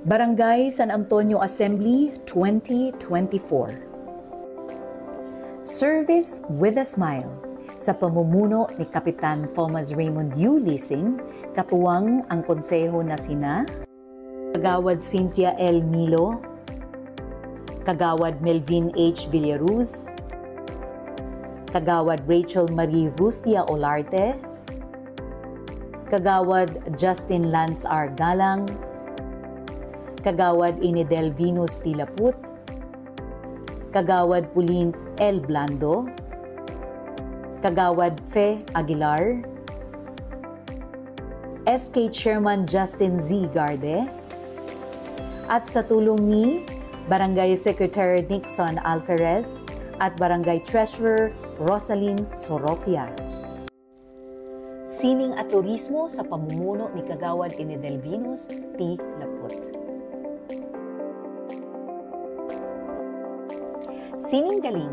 Barangay San Antonio Assembly 2024. Service with a Smile sa pamumuno ni Kapitan Thomas Raymond U. Lising, katuwang ang konseho na sina Kagawad Cynthia L. Milo, Kagawad Melvin H. Villaruz, Kagawad Rachel Marie Rustia Olarte, Kagawad Justin Lance R. Galang, Kagawad Inidel Venus Tilaput, Kagawad Pauline L. Blando, Kagawad Fe Aguilar, SK Chairman Justin Z. Garde, at sa tulong ni Barangay Secretary Nixon Alferez at Barangay Treasurer Rosalyn Soropia. Sining at Turismo sa pamumuno ni Kagawad Inidel Venus T. Laput. Sining Galing.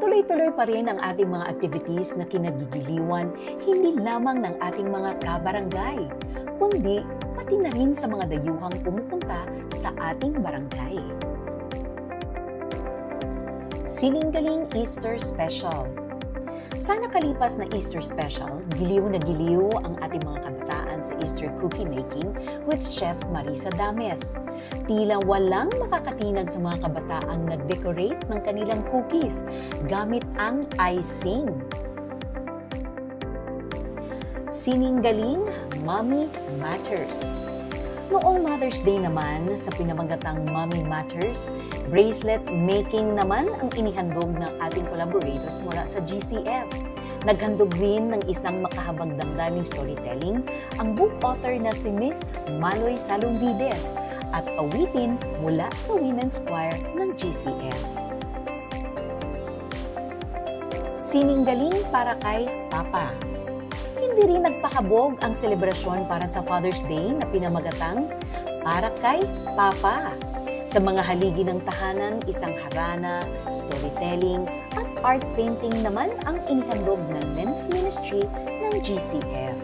Tuloy-tuloy pa rin ang ating mga activities na kinagigiliwan hindi lamang ng ating mga kabarangay, kundi pati na rin sa mga dayuhang pumupunta sa ating barangay. Sining Galing Easter Special. Sa nakalipas na Easter Special, giliw na giliw ang ating mga kabataan sa Easter cookie making with Chef Marisa Dames. Tila walang makakatinag sa mga kabataang nag-decorate ng kanilang cookies gamit ang icing. Sining Galing Mommy Matters. Noong Mother's Day naman, sa pinamagatang Mommy Matters, bracelet making naman ang inihandog ng ating collaborators mula sa GCF. Naghandog rin ng isang makahabang damdaming storytelling ang book author na si Miss Maloy Salumbides at awitin mula sa Women's Choir ng GCF. Sining Galing para kay Papa. Hindi rin nagpakabog ang selebrasyon para sa Father's Day na pinamagatang para kay Papa. Sa mga haligi ng tahanan, isang harana, storytelling, at art painting naman ang inihandog ng Men's Ministry ng GCF.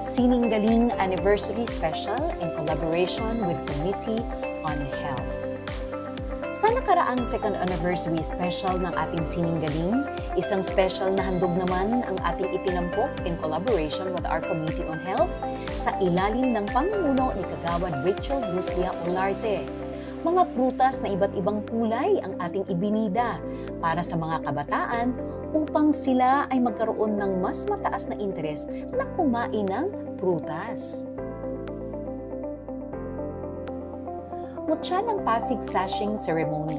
Sining Galing Anniversary Special in collaboration with Committee on Health. Sa nakaraang second anniversary special ng ating Sining Galing, isang special na handog naman ang ating itinampok in collaboration with our Committee on Health sa ilalim ng pamumuno ni Kagawad Rachel Rustia Olarte. Mga prutas na iba't ibang kulay ang ating ibinida para sa mga kabataan upang sila ay magkaroon ng mas mataas na interes na kumain ng prutas. Mutya ng Pasig Sashing Ceremony.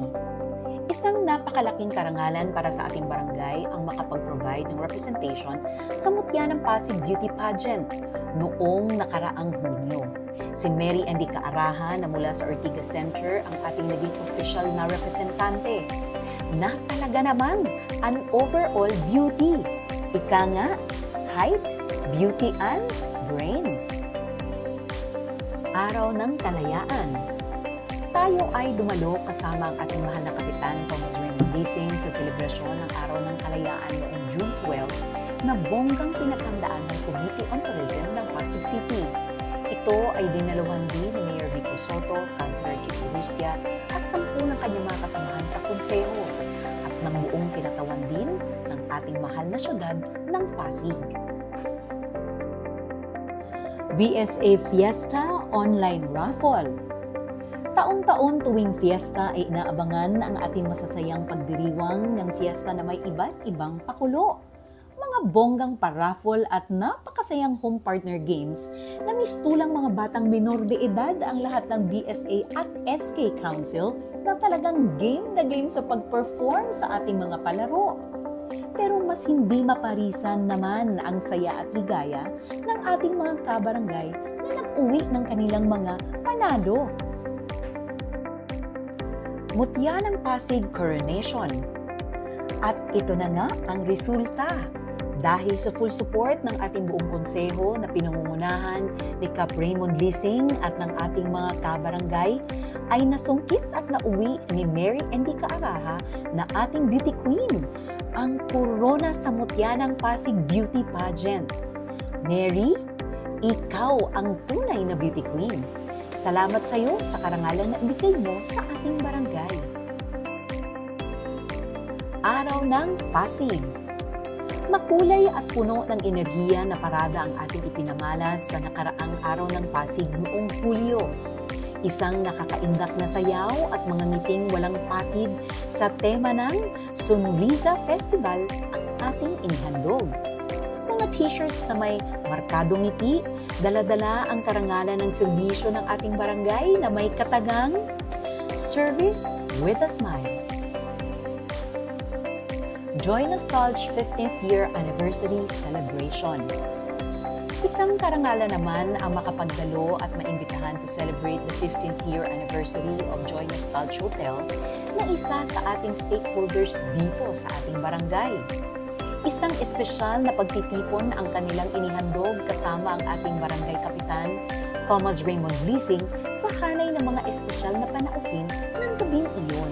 Isang napakalaking karangalan para sa ating barangay ang makapag-provide ng representation sa Mutya ng Pasig Beauty Pageant noong nakaraang Hunyo. Si Mary Andy Kaaraha na mula sa Ortigas Center ang ating naging official na representante. Na talaga naman an overall beauty. Ika nga, height, beauty and brains. Araw ng Kalayaan. Tayo ay dumalo kasama ang ating mahal na Kapitan Thomas Raymond Lising sa selebrasyon ng Araw ng Kalayaan noong June 12 na bonggang pinaghandaan ng Committee on Tourism ng Pasig City. Ito ay dinaluhan din ni Mayor Vico Soto, Councilor Kiko Rustia at 10 ng kanyang mga kasamahan sa konseho at ng buong kinatawan din ng ating mahal na syudad ng Pasig. BSA Fiesta Online Raffle. Taon-taon tuwing fiesta ay inaabangan ang ating masasayang pagdiriwang ng fiesta na may iba't ibang pakulo. Mga bonggang paraffle at napakasayang home partner games na mistulang mga batang minor de edad ang lahat ng BSA at SK Council na talagang game na game sa pag-perform sa ating mga palaro. Pero mas hindi maparisan naman ang saya at ligaya ng ating mga kabarangay na nag-uwi ng kanilang mga panalo. Mutya ng Pasig Coronation. At ito na nga ang resulta. Dahil sa full support ng ating buong konseho na pinangungunahan ni Cap Raymond Lising at ng ating mga kabarangay, ay nasungkit at nauwi ni Mary Andy Kaaraha na ating beauty queen, ang korona sa Mutya ng Pasig Beauty Pageant. Mary, Ikaw ang tunay na beauty queen. Salamat sa iyo sa karangalan na ibigay mo sa ating barangay. Araw ng Pasig. Makulay at puno ng enerhiya na parada ang ating ipinamalas sa nakaraang araw ng Pasig noong Hulyo. Isang nakakaindak na sayaw at mga ngiting walang patid sa tema ng Sunliza Festival ang ating inihandog. Mga t-shirts na may markadong ngiti, dala-dala ang karangalan ng serbisyo ng ating barangay na may katagang Service with a Smile. Joy Nostalgia 15th Year Anniversary Celebration. Isang karangalan naman ang makapagdalo at maimbitahan to celebrate the 15th year anniversary of Joy Nostalgia Hotel na isa sa ating stakeholders dito sa ating barangay. Isang espesyal na pagtitipon ang kanilang inihandog kasama ang ating barangay kapitan, Thomas Raymond Leasing, sa hanay ng mga espesyal na panauhin ng gabing iyon.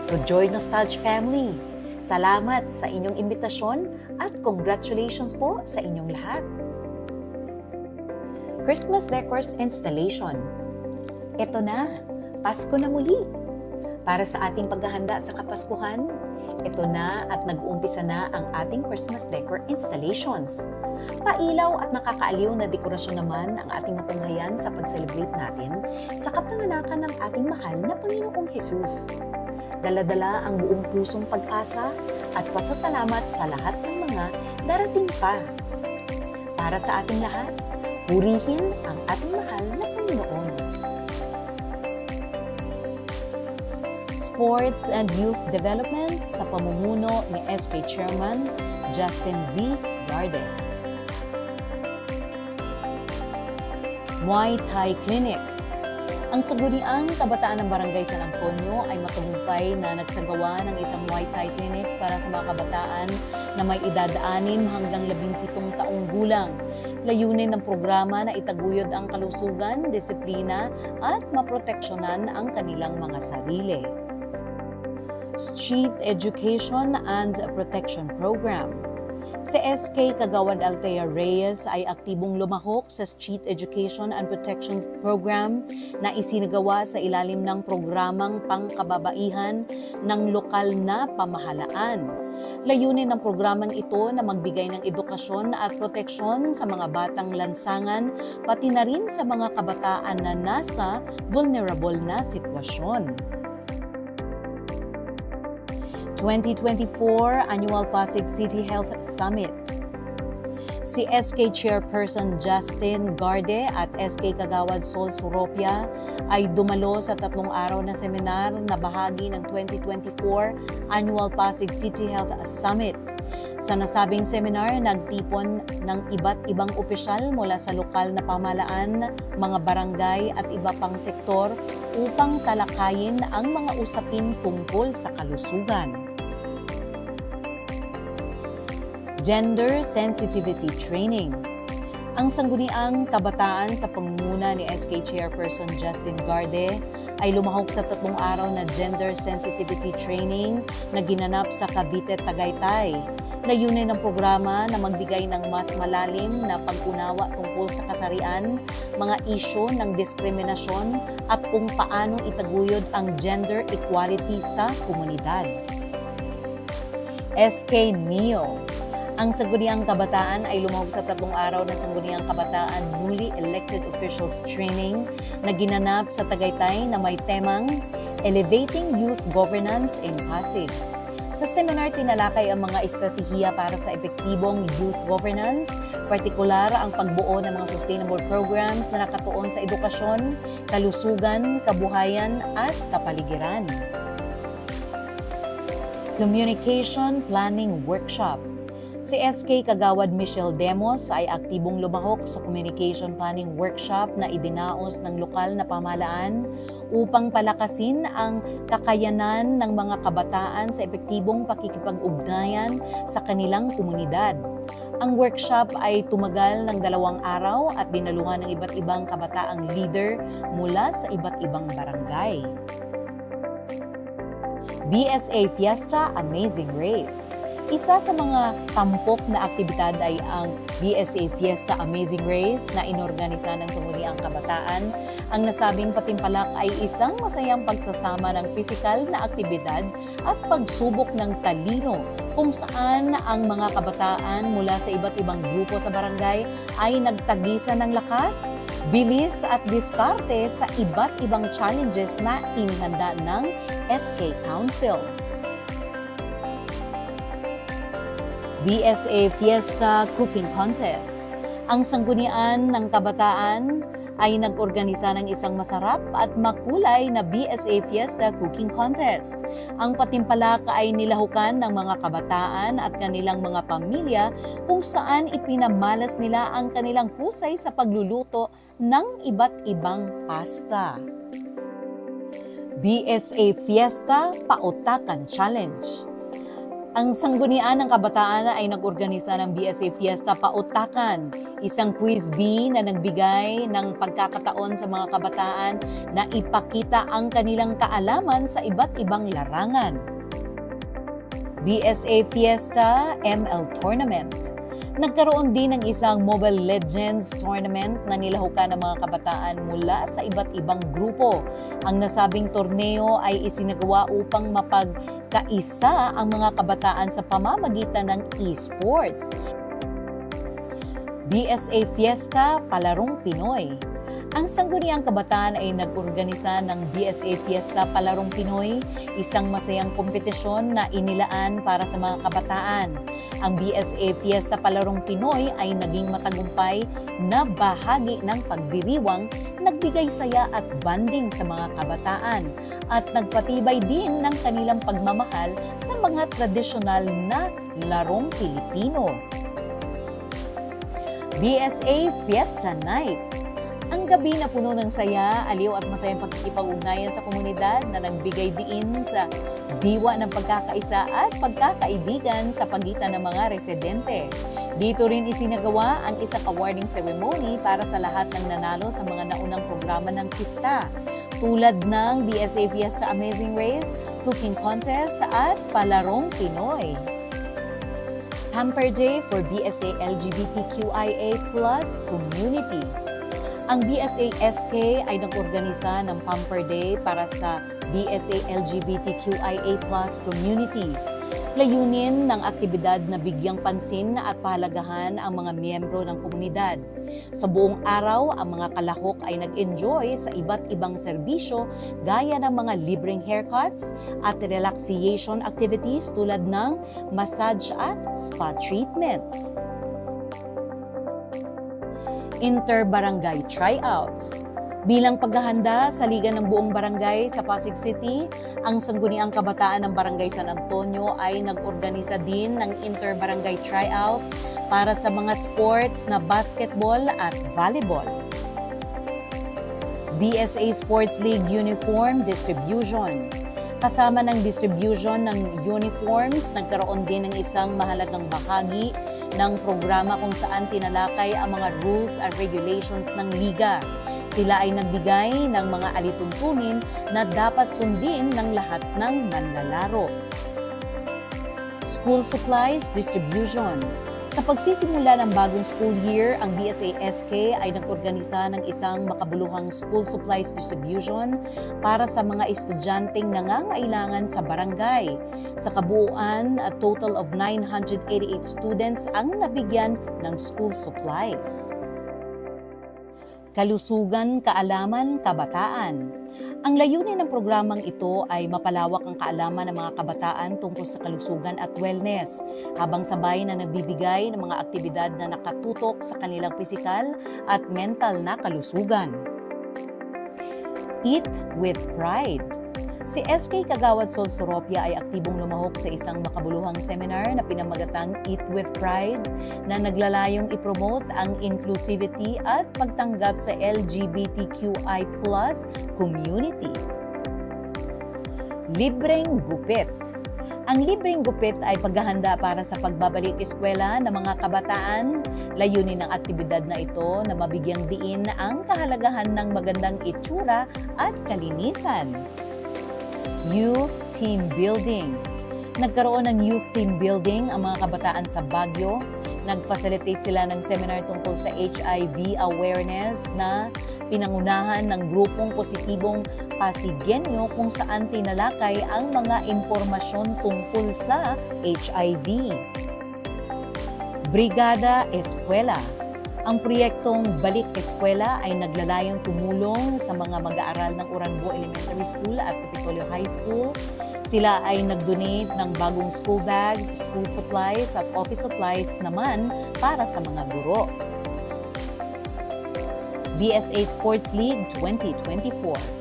To Joy Nostalgia family, salamat sa inyong imbitasyon at congratulations po sa inyong lahat. Christmas Decors Installation. Ito na, Pasko na muli. Para sa ating paghahanda sa Kapaskuhan, ito na at nag-uumpisa na ang ating Christmas Decor Installations. Pailaw at nakakaaliw na dekorasyon naman ang ating matunghayan sa pag-celebrate natin sa kapanganakan ng ating mahal na Panginoong Hesus. Dala-dala ang buong pusong pag-asa at pasasalamat sa lahat ng mga darating pa. Para sa ating lahat, purihin ang ating mahal na Panginoon. Sports and Youth Development sa pamumuno ni SK Chairman Justin Z. Garde. Muay Thai Clinic. Ang Sangguniang Kabataan ng Barangay San Antonio ay matagumpay na nagsagawa ng isang Muay Thai Clinic para sa mga kabataan na may edad 6 hanggang 17 taong gulang. Layunin ng programa na itaguyod ang kalusugan, disiplina at maproteksyonan ang kanilang mga sarili. Street Education and Protection Program. Si SK Kagawad Althea Reyes ay aktibong lumahok sa Street Education and Protection Program na isinagawa sa ilalim ng programang pangkababaihan ng lokal na pamahalaan. Layunin ng programang ito na magbigay ng edukasyon at proteksyon sa mga batang lansangan, pati na rin sa mga kabataan na nasa vulnerable na sitwasyon. 2024 Annual Pasig City Health Summit. Si SK Chairperson Justin Garde at SK Kagawad Sol Suropia ay dumalo sa 3 araw na seminar na bahagi ng 2024 Annual Pasig City Health Summit. Sa nasabing seminar, nagtipon ng iba't ibang opisyal mula sa lokal na pamahalaan, mga barangay at iba pang sektor upang talakayin ang mga usapin tungkol sa kalusugan. Gender Sensitivity Training. Ang Sangguniang Kabataan sa pamumuno ni SK Chairperson Justin Garde ay lumahok sa 3 araw na Gender Sensitivity Training na ginanap sa Cavite, Tagaytay. Layunin ng programa na magbigay ng mas malalim na pag-unawa tungkol sa kasarian, mga isyu ng diskriminasyon at kung paano itaguyod ang gender equality sa komunidad. SK NEO. Ang Sangguniang Kabataan ay lumahok sa 3 araw na Sangguniang Kabataan Newly Elected Officials Training na ginanap sa Tagaytay na may temang Elevating Youth Governance in Pasig. Sa seminar, tinalakay ang mga estratehiya para sa epektibong youth governance, partikular ang pagbuo ng mga sustainable programs na nakatuon sa edukasyon, kalusugan, kabuhayan at kapaligiran. Communication Planning Workshop. Si SK Kagawad Michelle Demos ay aktibong lumahok sa Communication Planning Workshop na idinaos ng lokal na pamahalaan upang palakasin ang kakayanan ng mga kabataan sa epektibong pakikipag-ugnayan sa kanilang komunidad. Ang workshop ay tumagal ng 2 araw at dinaluhan ng iba't ibang kabataang leader mula sa iba't ibang barangay. BSA Fiesta Amazing Race. Isa sa mga tampok na aktibidad ay ang BSA Fiesta Amazing Race na inorganisa ng Sangguniang Kabataan. Ang nasabing patimpalak ay isang masayang pagsasama ng pisikal na aktibidad at pagsubok ng talino kung saan ang mga kabataan mula sa iba't ibang grupo sa barangay ay nagtagisan ng lakas, bilis at diskarte sa iba't ibang challenges na inihanda ng SK Council. BSA Fiesta Cooking Contest. Ang sanggunian ng kabataan ay nag-organisa ng isang masarap at makulay na BSA Fiesta Cooking Contest. Ang patimpalak ay nilahukan ng mga kabataan at kanilang mga pamilya kung saan ipinamalas nila ang kanilang husay sa pagluluto ng iba't ibang pasta. BSA Fiesta Pautakan Challenge. Ang sanggunian ng kabataan ay nag-organisa ng BSA Fiesta Pautakan, isang quiz bee na nagbigay ng pagkakataon sa mga kabataan na ipakita ang kanilang kaalaman sa iba't ibang larangan. BSA Fiesta ML Tournament. Nagkaroon din ng isang Mobile Legends Tournament na nilahukan ng mga kabataan mula sa iba't ibang grupo. Ang nasabing torneo ay isinagawa upang mapagkaisa ang mga kabataan sa pamamagitan ng esports. BSA Fiesta Palarong Pinoy. Ang sangguniang kabataan ay nag-organisa ng BSA Fiesta Palarong Pinoy, isang masayang kompetisyon na inilaan para sa mga kabataan. Ang BSA Fiesta Palarong Pinoy ay naging matagumpay na bahagi ng pagdiriwang, nagbigay saya at banding sa mga kabataan at nagpatibay din ng kanilang pagmamahal sa mga tradisyonal na larong Pilipino. BSA Fiesta Night. Ang gabi na puno ng saya, aliw at masayang pagkikipag-ugnayan sa komunidad na nagbigay diin sa diwa ng pagkakaisa at pagkakaibigan sa pagitan ng mga residente. Dito rin isinagawa ang isang awarding ceremony para sa lahat ng nanalo sa mga naunang programa ng pista, tulad ng BSA Fiesta Amazing Race, Cooking Contest at Palarong Pinoy. Hamper Day for BSA LGBTQIA+ Community. Ang BSA SK ay nag-organisa ng Pamper Day para sa BSA LGBTQIA+ community. Layunin ng aktibidad na bigyang pansin at pahalagahan ang mga miyembro ng komunidad. Sa buong araw, ang mga kalahok ay nag-enjoy sa iba't ibang serbisyo gaya ng mga libreng haircuts at relaxation activities tulad ng massage at spa treatments. Inter-barangay tryouts. Bilang paghahanda sa Liga ng Buong Barangay sa Pasig City, ang Sangguniang Kabataan ng Barangay San Antonio ay nag-organisa din ng inter-barangay tryouts para sa mga sports na basketball at volleyball. BSA Sports League Uniform Distribution. Kasama ng distribution ng uniforms, nagkaroon din ng isang mahalagang bahagi ng programa kung saan tinalakay ang mga rules and regulations ng liga. Sila ay nagbigay ng mga alituntunin na dapat sundin ng lahat ng manlalaro. School Supplies Distribution. Sa pagsisimula ng bagong school year, ang BSA SK ay nag-organisa ng isang makabuluhang school supplies distribution para sa mga estudyanteng nangangailangan sa barangay. Sa kabuuan, a total of 988 students ang nabigyan ng school supplies. Kalusugan, Kaalaman, Kabataan. Ang layunin ng programang ito ay mapalawak ang kaalaman ng mga kabataan tungkol sa kalusugan at wellness, habang sabay na nagbibigay ng mga aktibidad na nakatutok sa kanilang pisikal at mental na kalusugan. Eat with Pride. Si SK Kagawad Sol Soropia ay aktibong lumahok sa isang makabuluhang seminar na pinamagatang Eat with Pride na naglalayong ipromote ang inclusivity at pagtanggap sa LGBTQI+ community. Libreng Gupit. Ang libreng gupit ay paghahanda para sa pagbabalik eskwela ng mga kabataan. Layunin ng aktibidad na ito na mabigyang diin ang kahalagahan ng magandang itsura at kalinisan. Youth Team Building. Nagkaroon ng youth team building ang mga kabataan sa Baguio. Nag-facilitate sila ng seminar tungkol sa HIV awareness na pinangunahan ng grupong positibong Pasigenyo kung saan tinalakay ang mga impormasyon tungkol sa HIV. Brigada Eskwela. Ang proyektong Balik Eskwela ay naglalayong tumulong sa mga mag-aaral ng Oranbo Elementary School at Capitolio High School. Sila ay nag-donate ng bagong school bags, school supplies at office supplies naman para sa mga guro. BSA Sports League 2024.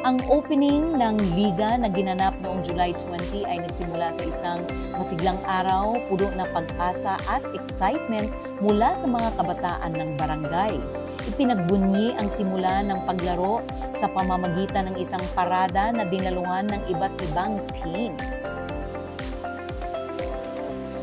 Ang opening ng liga na ginanap noong July 20 ay nagsimula sa isang masiglang araw, puno ng pag-asa at excitement mula sa mga kabataan ng barangay. Ipinagbunyi ang simula ng paglaro sa pamamagitan ng isang parada na dinaluhan ng iba't ibang teams.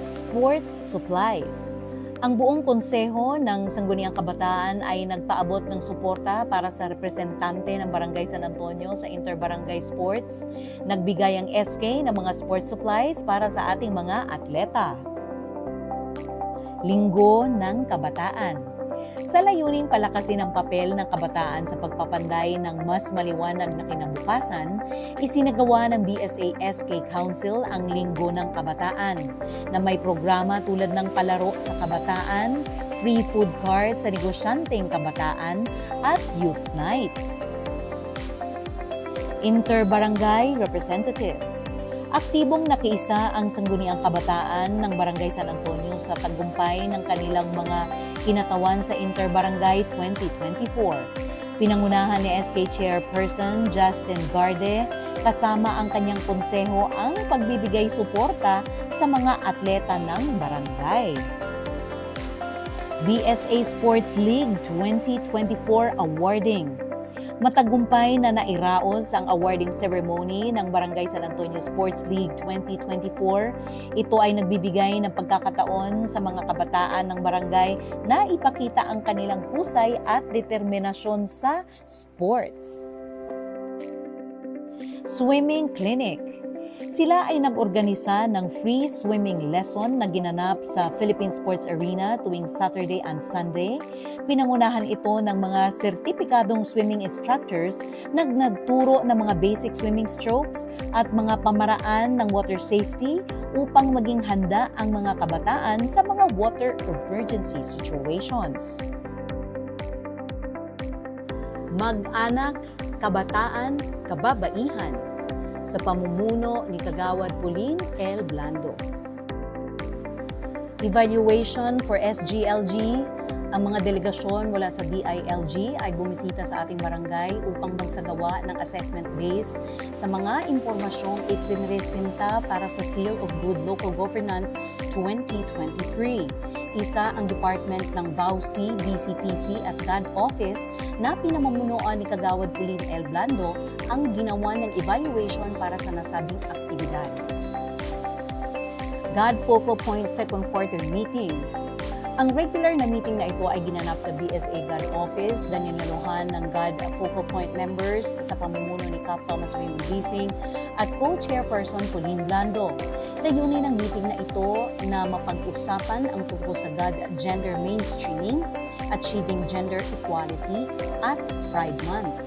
Sports supplies. Ang buong konseho ng Sangguniang Kabataan ay nagpaabot ng suporta para sa representante ng Barangay San Antonio sa Interbarangay Sports. Nagbigay ang SK ng mga sports supplies para sa ating mga atleta. Linggo ng Kabataan. Sa layuning palakasin ang papel ng kabataan sa pagpapanday ng mas maliwanag na kinabukasan, isinagawa ng BSA SK Council ang Linggo ng Kabataan na may programa tulad ng palaro sa kabataan, free food cards sa negosyanteng kabataan at youth night. Interbarangay Representatives. Aktibong nakiisa ang Sangguniang Kabataan ng Barangay San Antonio sa tagumpay ng kanilang mga kinatawan sa Interbarangay 2024. Pinangunahan ni SK Chairperson Justin Garde kasama ang kanyang konseho ang pagbibigay suporta sa mga atleta ng barangay. BSA Sports League 2024 Awarding. Matagumpay na nairaos ang awarding ceremony ng Barangay San Antonio Sports League 2024. Ito ay nagbibigay ng pagkakataon sa mga kabataan ng barangay na ipakita ang kanilang husay at determinasyon sa sports. Swimming Clinic. Sila ay nag-organisa ng free swimming lesson na ginanap sa Philippine Sports Arena tuwing Saturday and Sunday. Pinangunahan ito ng mga sertipikadong swimming instructors na nagturo ng mga basic swimming strokes at mga pamaraan ng water safety upang maging handa ang mga kabataan sa mga water emergency situations. Mag-anak, kabataan, kababaihan sa pamumuno ni Kagawad Pauline L. Blando. Evaluation for SGLG. Ang mga delegasyon mula sa DILG ay bumisita sa ating barangay upang magsagawa ng assessment base sa mga impormasyong ipinresenta para sa Seal of Good Local Governance 2023. Isa ang department ng BAUC, BCPC at GAD Office na pinamumunuan ni Kagawad Pauline L. Blando ang ginawa ng evaluation para sa nasabing aktibidad. GAD Focal Point Second Quarter Meeting. Ang regular na meeting na ito ay ginanap sa BSA GAD Office na ninaluhan ng GAD Focal Point members sa pamumuno ni Cap Thomas Raymond Gising at Co-Chairperson Pauline Blando. Layunin ng meeting na ito na mapag-usapan ang tungkol sa GAD Gender Mainstreaming, Achieving Gender Equality at Pride Month.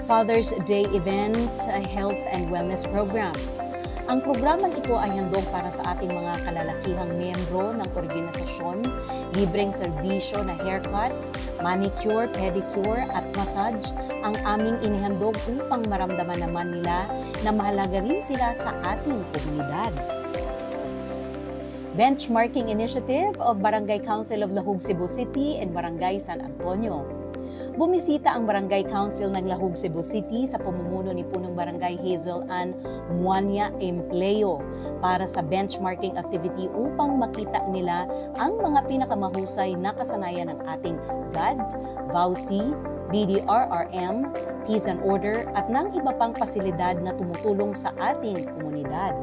Father's Day Event, Health and Wellness Program. Ang programang ito ay handog para sa ating mga kalalakihang miyembro ng organisasyon, libreng serbisyo na haircut, manicure, pedicure at massage ang aming inihandog upang maramdaman naman nila na mahalaga rin sila sa ating komunidad. Benchmarking Initiative of Barangay Council of Lahug, Cebu City and Barangay San Antonio. Bumisita ang Barangay Council ng Lahug, Cebu City sa pamumuno ni Punong Barangay Hazel Ann Muanya Empleo para sa benchmarking activity upang makita nila ang mga pinakamahusay na kasanayan ng ating GAD, BAUC, BDRRM, Peace and Order at ng iba pang pasilidad na tumutulong sa ating komunidad.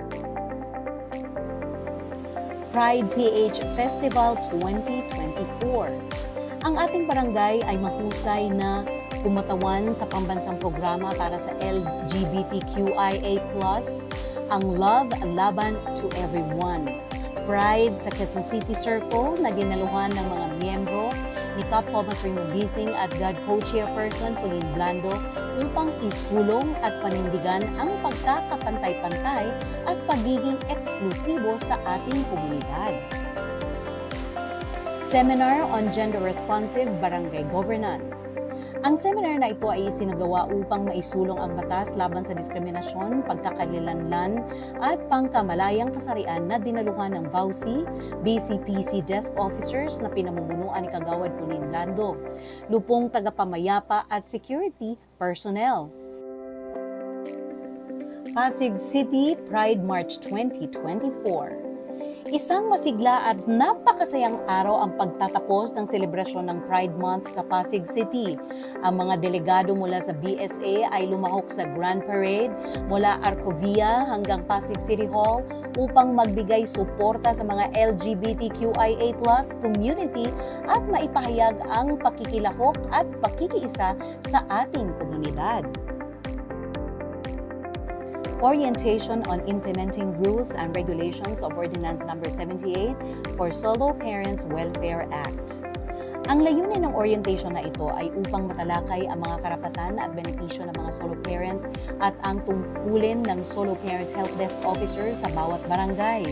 Pride PH Festival 2024. Ang ating barangay ay mahusay na kumatawan sa pambansang programa para sa LGBTQIA+, ang Love Laban to Everyone, Pride sa Quezon City Circle na dinaluhan ng mga miyembro ni Cap Thomas Raymond Bising at God Co-Chairperson Pauline Blando upang isulong at panindigan ang pagkakapantay-pantay at pagiging eksklusibo sa ating komunidad. Seminar on Gender-Responsive Barangay Governance. Ang seminar na ito ay isinagawa upang maisulong ang batas laban sa diskriminasyon, pagkakalilanlan at pangkamalayang kasarian na dinaluhan ng VAUSI, BCPC Desk Officers na pinamumunuan ni Kagawad Pauline Blando, lupong tagapamayapa at security personnel. Pasig City Pride March 2024. Isang masigla at napakasayang araw ang pagtatapos ng selebrasyon ng Pride Month sa Pasig City. Ang mga delegado mula sa BSA ay lumahok sa Grand Parade mula Arcovia hanggang Pasig City Hall upang magbigay suporta sa mga LGBTQIA+ community at maipahayag ang pakikilahok at pakikiisa sa ating komunidad. Orientation on Implementing Rules and Regulations of Ordinance No. 78 for Solo Parents Welfare Act. Ang layunin ng orientation na ito ay upang matalakay ang mga karapatan at benepisyo ng mga solo parent at ang tungkulin ng solo parent help desk officer sa bawat barangay.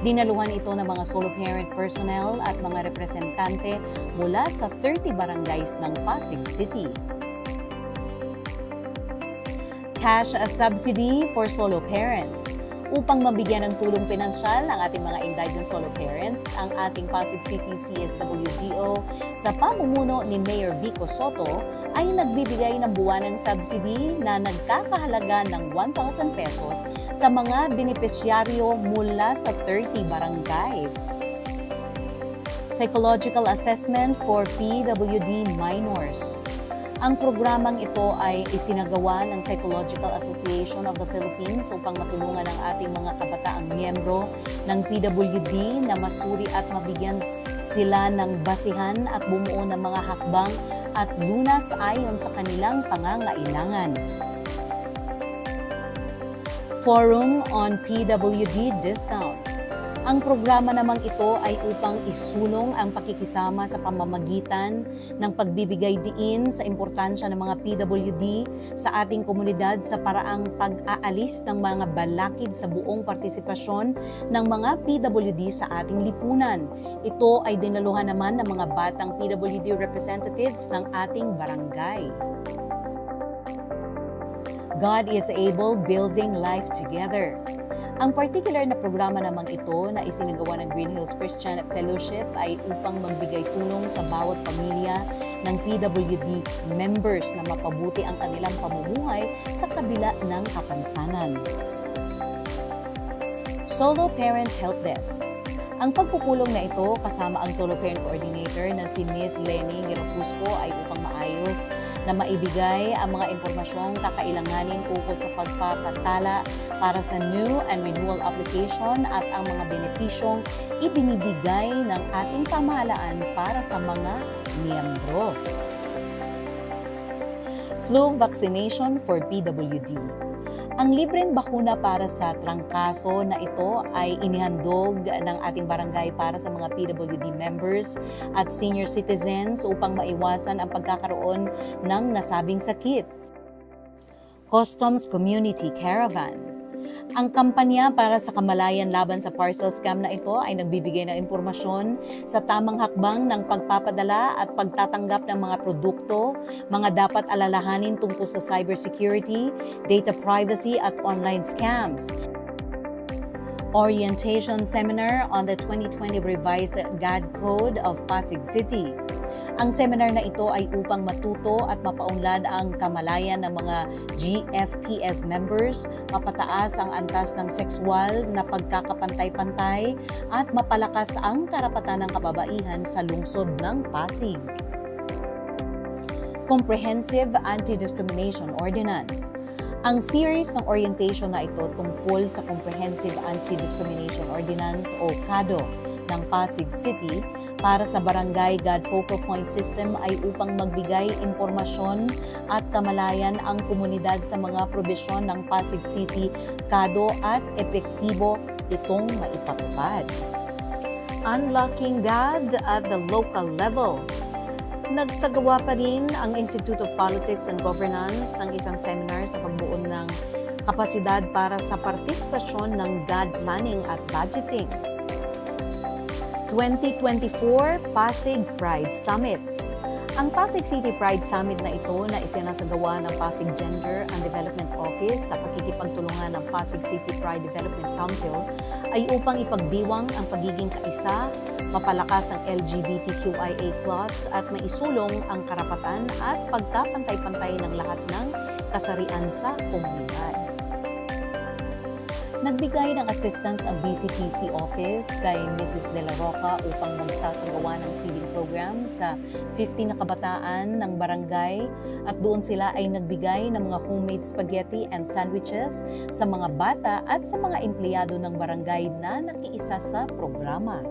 Dinaluhan ito ng mga solo parent personnel at mga representante mula sa 30 barangays ng Pasig City. Cash subsidy for solo parents. Upang mabigyan ng tulong pinansyal ang ating mga indigent solo parents, ang ating Pasig City CSWDO sa pamumuno ni Mayor Vico Soto ay nagbibigay ng buwanang subsidy na nagkakahalaga ng 1,000 pesos sa mga benepisyaryo mula sa 30 barangays. Psychological assessment for PWD minors. Ang programang ito ay isinagawa ng Psychological Association of the Philippines upang matulungan ang ating mga kabataang miyembro ng PWD na masuri at mabigyan sila ng basihan at bumuo ng mga hakbang at lunas ayon sa kanilang pangangailangan. Forum on PWD Discounts. Ang programa namang ito ay upang isulong ang pakikisama sa pamamagitan ng pagbibigay diin sa importansya ng mga PWD sa ating komunidad sa paraang pag-aalis ng mga balakid sa buong partisipasyon ng mga PWD sa ating lipunan. Ito ay dinaluhan naman ng mga batang PWD representatives ng ating barangay. God is able, building life together. Ang particular na programa namang ito na isinagawa ng Green Hills Christian Fellowship ay upang magbigay tulong sa bawat pamilya ng PWD members na mapabuti ang kanilang pamumuhay sa kabila ng kapansanan. Solo Parent Help Desk. Ang pagpupulong na ito kasama ang Solo Parent Coordinator na si Ms. Lenny Girafusco ay upang maayos na maibigay ang mga impormasyong kakailanganin ukol sa pagpapatala para sa new and renewal application at ang mga benepisyong ibinibigay ng ating pamahalaan para sa mga miyembro. Flu vaccination for PWD. Ang libreng bakuna para sa trangkaso na ito ay inihandog ng ating barangay para sa mga PWD members at senior citizens upang maiwasan ang pagkakaroon ng nasabing sakit. Customs Community Caravan. Ang kampanya para sa kamalayan laban sa parcel scam na ito ay nagbibigay ng impormasyon sa tamang hakbang ng pagpapadala at pagtatanggap ng mga produkto, mga dapat alalahanin tungkol sa cybersecurity, data privacy at online scams. Orientation Seminar on the 2020 Revised GAD Code of Pasig City. Ang seminar na ito ay upang matuto at mapaunlad ang kamalayan ng mga GFPS members, mapataas ang antas ng sexual na pagkakapantay-pantay at mapalakas ang karapatan ng kababaihan sa lungsod ng Pasig. Comprehensive Anti-Discrimination Ordinance. Ang series ng orientation na ito tungkol sa Comprehensive Anti-Discrimination Ordinance o CADO ng Pasig City para sa Barangay God Focal Point System ay upang magbigay impormasyon at kamalayan ang komunidad sa mga probisyon ng Pasig City, kado at epektibo itong maipatupad. Unlocking God at the local level. Nagsagawa pa rin ang Institute of Politics and Governance ng isang seminar sa pagbuo ng kapasidad para sa partisipasyon ng God planning at budgeting. 2024 Pasig Pride Summit. Ang Pasig City Pride Summit na ito na isinasagawa ng Pasig Gender and Development Office sa pakikipagtulungan ng Pasig City Pride Development Council ay upang ipagdiwang ang pagiging kaisa, mapalakas ang LGBTQIA+ at maisulong ang karapatan at pagkapantay-pantay ng lahat ng kasarian sa komunidad. Nagbigay ng assistance ang BCPC office kay Mrs. De La Roca upang magsasagawa ng feeding program sa 50 na kabataan ng barangay at doon sila ay nagbigay ng mga homemade spaghetti and sandwiches sa mga bata at sa mga empleyado ng barangay na nakiisa sa programa.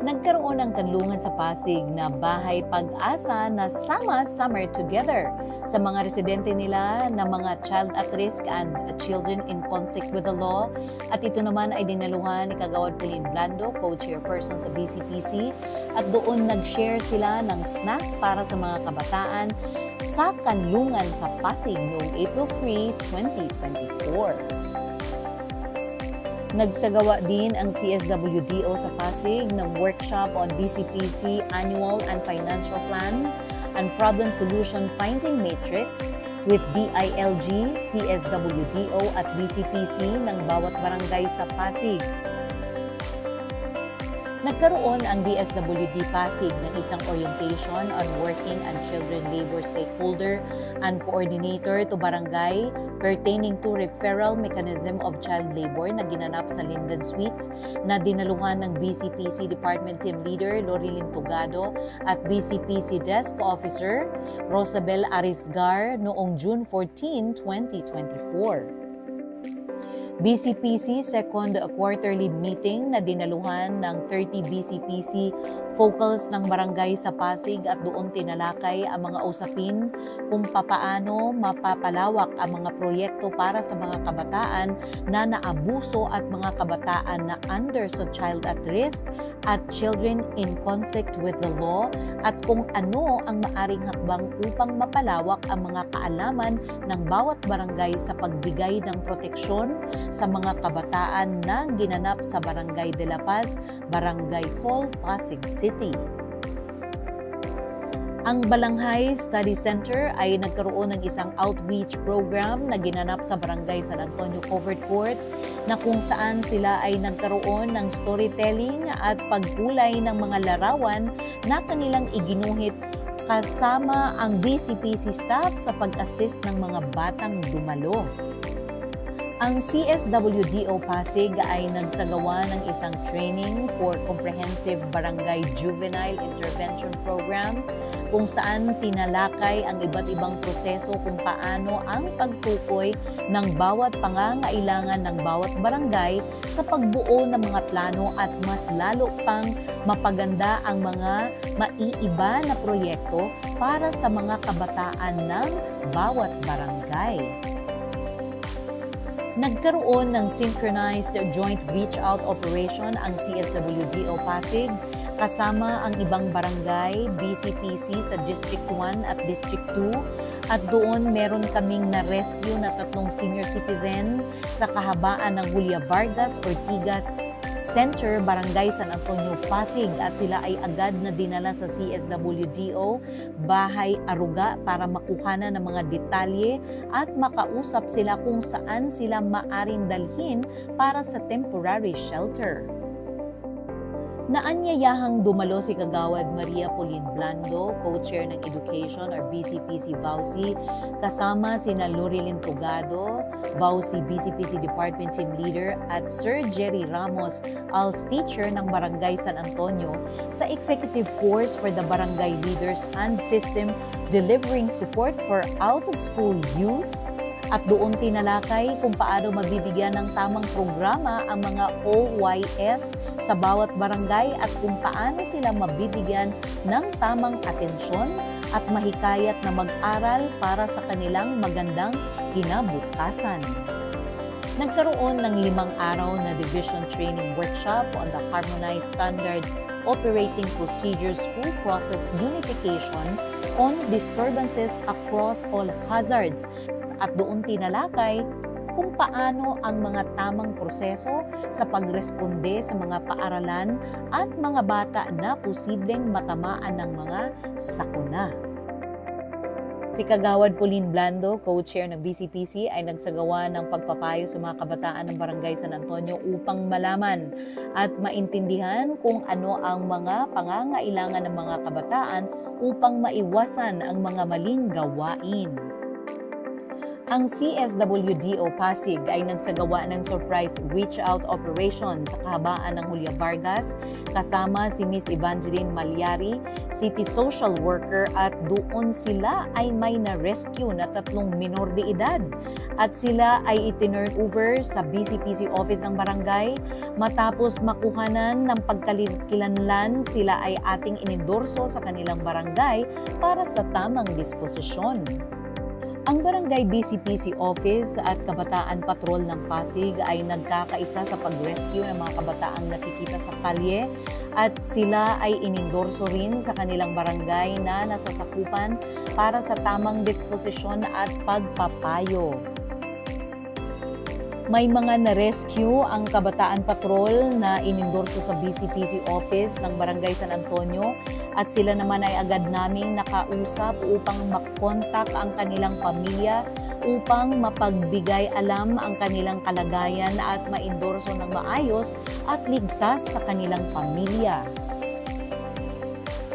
Nagkaroon ng kanlungan sa Pasig na Bahay Pag-asa na Sama Summer Together sa mga residente nila na mga child at risk and children in conflict with the law. At ito naman ay dinaluhan ni Kagawad Pauline Blando, co-chairperson sa BCPC, at doon nag-share sila ng snack para sa mga kabataan sa kanlungan sa Pasig noong April 3, 2024. Nagsagawa din ang CSWDO sa Pasig ng workshop on BCPC Annual and Financial Plan and Problem Solution Finding Matrix with DILG, CSWDO at BCPC ng bawat barangay sa Pasig. Nagkaroon ang DSWD Pasig ng isang orientation on working and children labor stakeholder and coordinator to barangay pertaining to referral mechanism of child labor na ginanap sa Linden Suites na dinaluhan ng BCPC Department Team Leader Lorilyn Tugado at BCPC Desk Officer Rosabel Arisgar noong June 14, 2024. BCPC second quarterly meeting na dinaluhan ng 30 BCPC focals ng barangay sa Pasig at doon tinalakay ang mga usapin kung papaano mapapalawak ang mga proyekto para sa mga kabataan na naabuso at mga kabataan na under sa child at risk at children in conflict with the law at kung ano ang maaring hakbang upang mapalawak ang mga kaalaman ng bawat barangay sa pagbigay ng proteksyon sa mga kabataan na ginanap sa Barangay de la Paz, Barangay Hall, Pasig City. Ang Balanghay Study Center ay nagkaroon ng isang outreach program na ginanap sa Barangay San Antonio Covered Court na kung saan sila ay nagkaroon ng storytelling at pagkulay ng mga larawan na kanilang iginuhit kasama ang BCPC staff sa pag-assist ng mga batang dumalo. Ang CSWDO Pasig ay nagsagawa ng isang training for Comprehensive Barangay Juvenile Intervention Program kung saan tinalakay ang iba't ibang proseso kung paano ang pagtukoy ng bawat pangangailangan ng bawat barangay sa pagbuo ng mga plano at mas lalo pang mapaganda ang mga maiiba na proyekto para sa mga kabataan ng bawat barangay. Nagkaroon ng synchronized joint reach-out operation ang CSWDO Pasig kasama ang ibang barangay, BCPC sa District 1 at District 2 at doon meron kaming na-rescue na 3 senior citizen sa kahabaan ng Julia Vargas Ortigas Center, Barangay San Antonio, Pasig at sila ay agad na dinala sa CSWDO Bahay Aruga para makuhanan ng mga detalye at makausap sila kung saan sila maaring dalhin para sa temporary shelter. Naanyayahang dumalo si Kagawad Maria Pauline Blando, co-chair ng Education or BCPC VAUSI, kasama sina Lorilyn Tugado, VAUSI BCPC Department Team Leader at Sir Jerry Ramos, ALS teacher ng Barangay San Antonio, sa Executive Course for the Barangay Leaders and System delivering support for out-of-school youth At doon tinalakay kung paano mabibigyan ng tamang programa ang mga OYS sa bawat barangay at kung paano sila mabibigyan ng tamang atensyon at mahikayat na mag-aral para sa kanilang magandang kinabukasan. Nagkaroon ng 5 araw na Division Training Workshop on the Harmonized Standard Operating Procedures School Process Unification on Disturbances Across All Hazards. At doon tinalakay kung paano ang mga tamang proseso sa pagresponde sa mga paaralan at mga bata na posibleng matamaan ng mga sakuna. Si Kagawad Pauline Blando, co-chair ng BCPC, ay nagsagawa ng pagpapayo sa mga kabataan ng Barangay San Antonio upang malaman at maintindihan kung ano ang mga pangangailangan ng mga kabataan upang maiwasan ang mga maling gawain. Ang CSWDO Pasig ay nagsagawa ng surprise reach-out operation sa kahabaan ng Julia Vargas kasama si Miss Evangeline Malyari, City Social Worker, at doon sila ay may na-rescue na 3 minor de edad at sila ay itinurn over sa BCPC office ng barangay. Matapos makuhanan ng pagkakilanlan, sila ay ating inendorso sa kanilang barangay para sa tamang disposisyon. Ang Barangay BCPC Office at Kabataan Patrol ng Pasig ay nagkakaisa sa pag-rescue ng mga kabataang nakikita sa kalye at sila ay inendorso rin sa kanilang barangay na nasasakupan para sa tamang disposisyon at pagpapayo. May mga na-rescue ang Kabataan Patrol na inendorso sa BCPC Office ng Barangay San Antonio at sila naman ay agad naming nakausap upang makontak ang kanilang pamilya upang mapagbigay alam ang kanilang kalagayan at maendorso ng maayos at ligtas sa kanilang pamilya.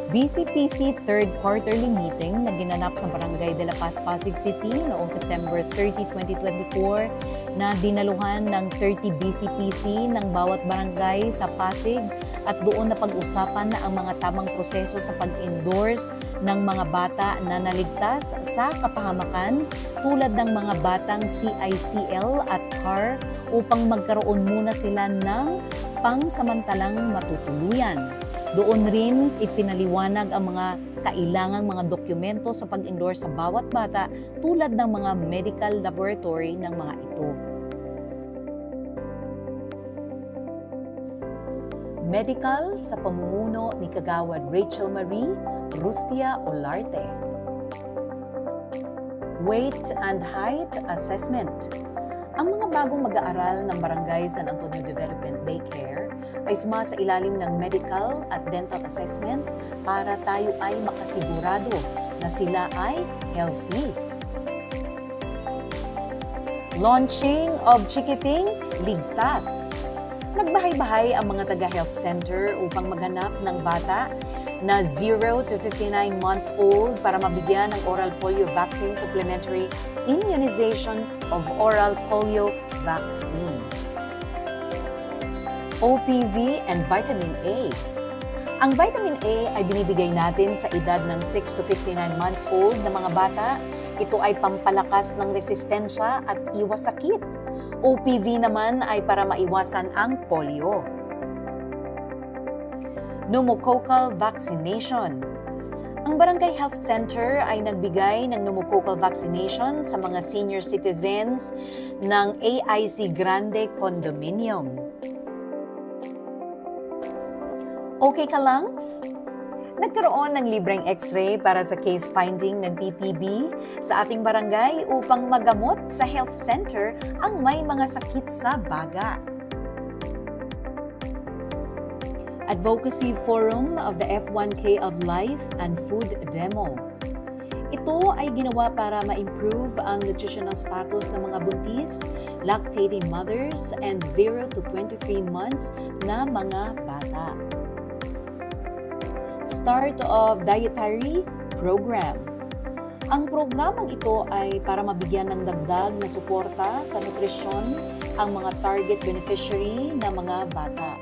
BCPC 3rd Quarterly Meeting na ginanap sa Barangay de la Paz, Pasig City noong September 30, 2024 na dinaluhan ng 30 BCPC ng bawat barangay sa Pasig at doon na pag-usapan ang mga tamang proseso sa pag-endorse ng mga bata na naligtas sa kapahamakan tulad ng mga batang CICL at CAR upang magkaroon muna sila ng pangsamantalang matutuluyan. Doon rin ipinaliwanag ang mga kailangang mga dokumento sa pag-endorse sa bawat bata tulad ng mga medical laboratory ng mga ito. Medical sa pamumuno ni Kagawad Rachel Marie Rustia Olarte. Weight and Height Assessment. Ang mga bagong mag-aaral ng Barangay San Antonio Development Daycare ay sumasailalim ng medical at dental assessment para tayo ay makasigurado na sila ay healthy. Launching of Chikiting Ligtas. Nagbahay-bahay ang mga taga-health center upang maghanap ng bata na 0 to 59 months old para mabigyan ng oral polio vaccine supplementary immunization of oral polio vaccine. OPV and vitamin A. Ang vitamin A ay binibigay natin sa edad ng 6 to 59 months old na mga bata. Ito ay pampalakas ng resistensya at iwas sakit. OPV naman ay para maiwasan ang polio. Pneumococcal vaccination. Ang Barangay Health Center ay nagbigay ng pneumococcal vaccination sa mga senior citizens ng AIC Grande Condominium. Okay ka langs? Nagkaroon ng libreng x-ray para sa case finding ng PTB sa ating barangay upang magamot sa health center ang may mga sakit sa baga. Advocacy Forum of the F1K of Life and Food Demo. Ito ay ginawa para ma-improve ang nutritional status ng mga buntis, lactating mothers, and 0 to 23 months na mga bata. Start of Dietary Program. Ang programang ito ay para mabigyan ng dagdag na suporta sa nutrisyon ang mga target beneficiary na mga bata.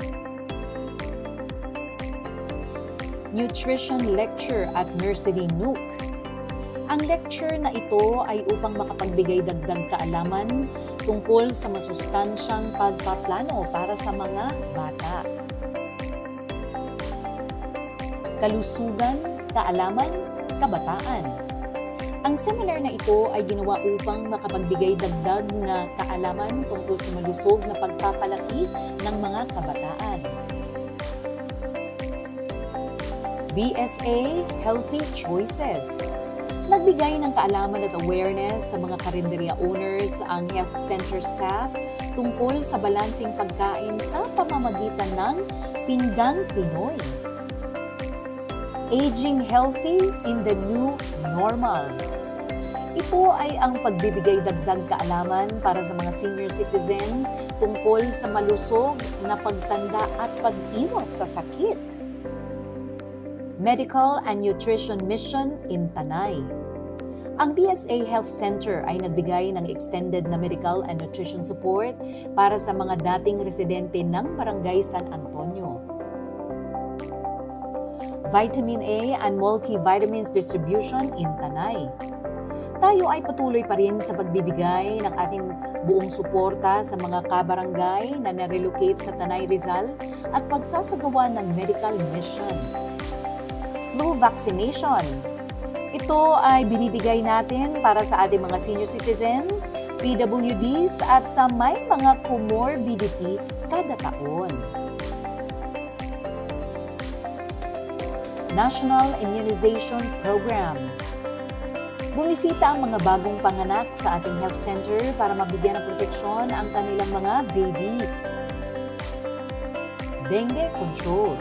Nutrition Lecture at Nursery Nook. Ang lecture na ito ay upang makapagbigay dagdag kaalaman tungkol sa masustansyang pagpaplano para sa mga bata. Kalusugan, kaalaman, kabataan. Ang seminar na ito ay ginawa upang makapagbigay dagdag na kaalaman tungkol sa malusog na pagpapalaki ng mga kabataan. BSA Healthy Choices. Nagbigay ng kaalaman at awareness sa mga karinderya owners ang health center staff tungkol sa balansing pagkain sa pamamagitan ng Pinggang Pinoy. Aging Healthy in the New Normal. Ito ay ang pagbibigay dagdag kaalaman para sa mga senior citizen tungkol sa malusog na pagtanda at pag-iwas sa sakit. Medical and Nutrition Mission in Tanay. Ang BSA Health Center ay nagbigay ng extended na medical and nutrition support para sa mga dating residente ng Barangay San Antonio. Vitamin A and multivitamins distribution in Tanay. Tayo ay patuloy pa rin sa pagbibigay ng ating buong suporta sa mga kabarangay na na-relocate sa Tanay Rizal at pagsasagawa ng medical mission. Flu vaccination. Ito ay binibigay natin para sa ating mga senior citizens, PWDs at sa may mga comorbidity kada taon. National Immunization Program. Bumisita ang mga bagong panganak sa ating health center para mabigyan ng proteksyon ang kanilang mga babies. Dengue control.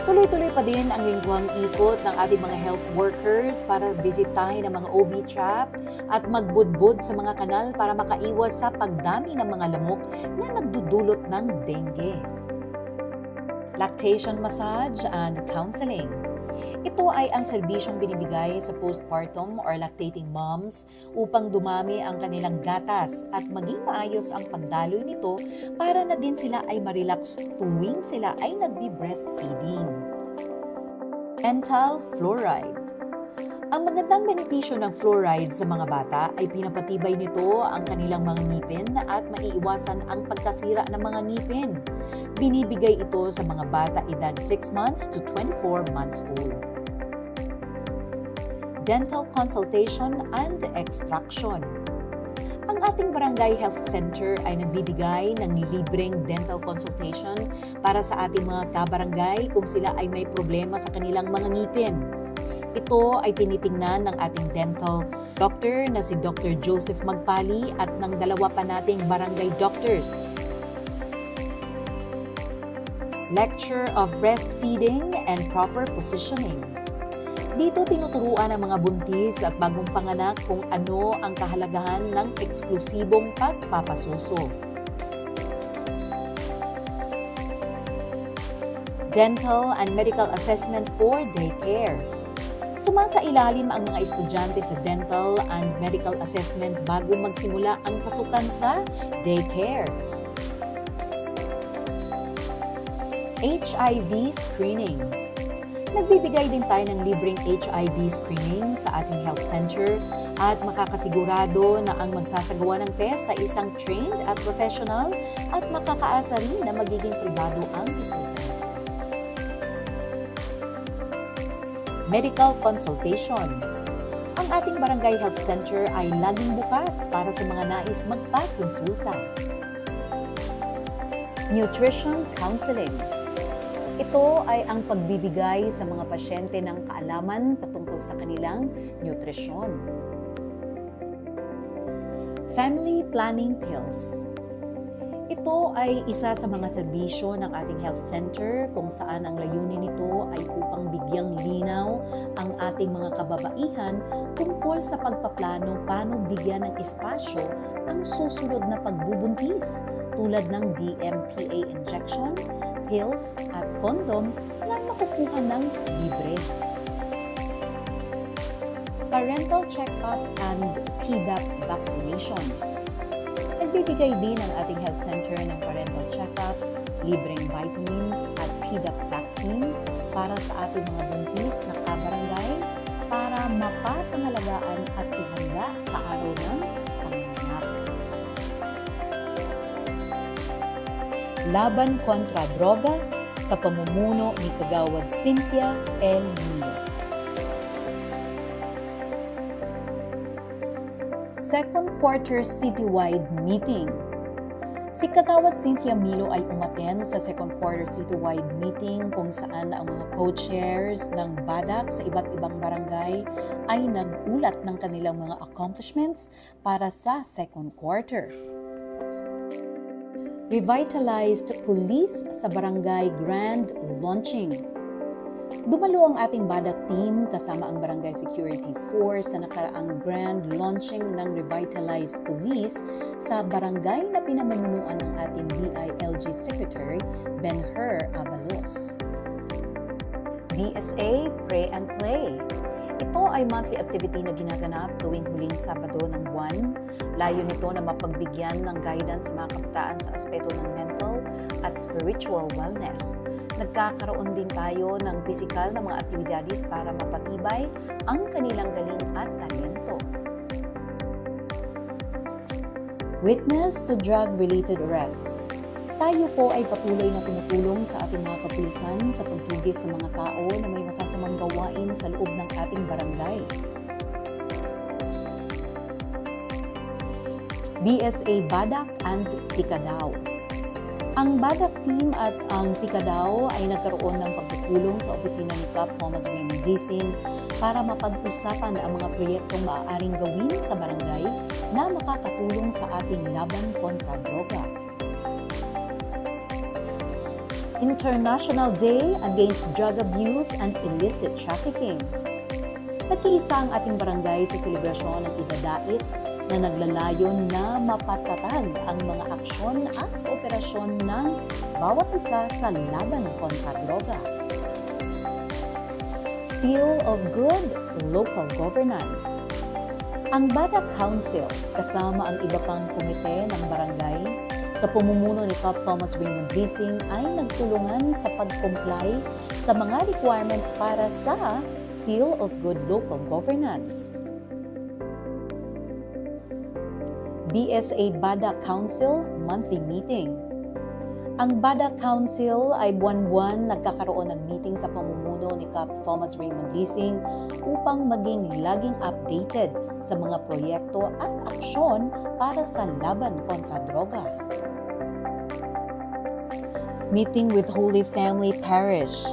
Tuloy-tuloy pa din ang lingguhang ikot ng ating mga health workers para bisitahin ang mga OV trap at magbudbud sa mga kanal para makaiwas sa pagdami ng mga lamok na nagdudulot ng dengue. Lactation massage and counseling. Ito ay ang serbisyong binibigay sa postpartum or lactating moms upang dumami ang kanilang gatas at maging maayos ang pagdaloy nito para na din sila ay marelax tuwing sila ay nagbi-breastfeeding. Dental fluoride. Ang magandang benepisyo ng fluoride sa mga bata ay pinapatibay nito ang kanilang mga ngipin at maiiwasan ang pagkasira ng mga ngipin. Binibigay ito sa mga bata edad 6 months to 24 months old. Dental consultation and extraction. Ang ating Barangay Health Center ay nagbibigay ng libreng dental consultation para sa ating mga kabarangay kung sila ay may problema sa kanilang mga ngipin. Ito ay tinitingnan ng ating dental doctor na si Dr. Joseph Magpali at ng dalawa pa nating barangay doctors. Lecture of Breastfeeding and Proper Positioning. Dito tinuturuan ang mga buntis at bagong panganak kung ano ang kahalagahan ng eksklusibong pagpapasuso. Dental and Medical Assessment for Daycare. Sumasailalim ang mga estudyante sa dental and medical assessment bago magsimula ang pasukan sa daycare. HIV screening. Nagbibigay din tayo ng libreng HIV screening sa ating health center at makakasigurado na ang magsasagawa ng test ay isang trained at professional at makakaasa rin na magiging pribado ang resulta. Medical consultation. Ang ating Barangay Health Center ay laging bukas para sa mga nais magpakonsulta. Nutrition counseling. Ito ay ang pagbibigay sa mga pasyente ng kaalaman patungkol sa kanilang nutrisyon. Family planning pills. Ito ay isa sa mga serbisyo ng ating health center kung saan ang layunin nito ay upang bigyang linaw ang ating mga kababaihan tungkol sa pagpaplano paano bigyan ng espasyo ang susunod na pagbubuntis tulad ng DMPA injection, pills at kondom na makukuha ng libre. Parental check-up and Tdap vaccination. Nagbibigay din ang ating health center ng parental check-up, libreng vitamins at Tdap vaccine para sa ating mga buntis na kabarangay para mapapangalagaan at ihanda sa araw ng panganganak. Laban kontra droga sa pamumuno ni Kagawad Cynthia L. Milo. Second quarter citywide meeting. Si Kagawad Cynthia Milo ay umattend sa second quarter citywide meeting kung saan ang mga co-chairs ng BADAC sa iba't ibang barangay ay nag-ulat ng kanilang mga accomplishments para sa second quarter. Revitalized Police sa Barangay Grand Launching. Dumalo ang ating BADAC team kasama ang Barangay Security Force sa nakaraang grand launching ng Revitalized Police sa barangay na pinamumunuan ng ating DILG Secretary Benher Abalos. BSA Pray and Play. Ito ay monthly activity na ginaganap tuwing huling Sabado ng buwan. Layo nito na mapagbigyan ng guidance sa mga kabataan sa aspeto ng mental at spiritual wellness. Nagkakaroon din tayo ng pisikal na mga aktibidades para mapatibay ang kanilang galing at talento. Witness to drug-related arrests. Tayo po ay patuloy na tumutulong sa ating mga kapulisan sa pagtugis sa mga tao na may masasamang gawain sa loob ng ating barangay. BSA BADAC and Pikadaw. Ang BADAC team at ang Pikadaw ay nagkaroon ng pagtutulong sa opisina ni Cap Thomas Raymond Gising para mapag-usapan ang mga proyektong maaaring gawin sa barangay na makakatulong sa ating laban kontra droga. International Day Against Drug Abuse and Illicit Trafficking. Nagkiisa ang ating barangay sa selebrasyon ng idadait na naglalayon na mapatatag ang mga aksyon at operasyon ng bawat isa sa laban kontra droga. Seal of Good Local Governance. Ang BADAC Council kasama ang iba pang komite ng barangay sa pamumuno ni Cap Thomas Raymond Gising ay nagtulungan sa pag-comply sa mga requirements para sa Seal of Good Local Governance. BSA BADAC Council Monthly Meeting. Ang BADAC Council ay buwan-buwan nagkakaroon ng meeting sa pamumuno ni Cap Thomas Raymond Gising upang maging laging updated sa mga proyekto at aksyon para sa laban kontra droga. Meeting with Holy Family Parish.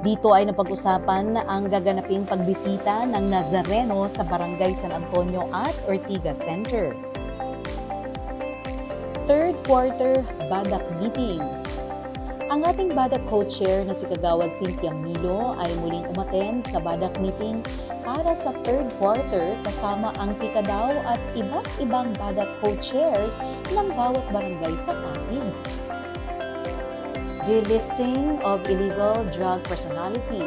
Dito ay napag-usapan ang gaganaping pagbisita ng Nazareno sa Barangay San Antonio at Ortigas Center. Third quarter BADAC meeting. Ang ating BADAC co-chair na si Kagawad Cynthia Milo ay muling umattend sa BADAC meeting para sa third quarter kasama ang Pikadaw at iba't ibang BADAC co-chairs ng bawat barangay sa Pasig. Delisting of illegal drug personality.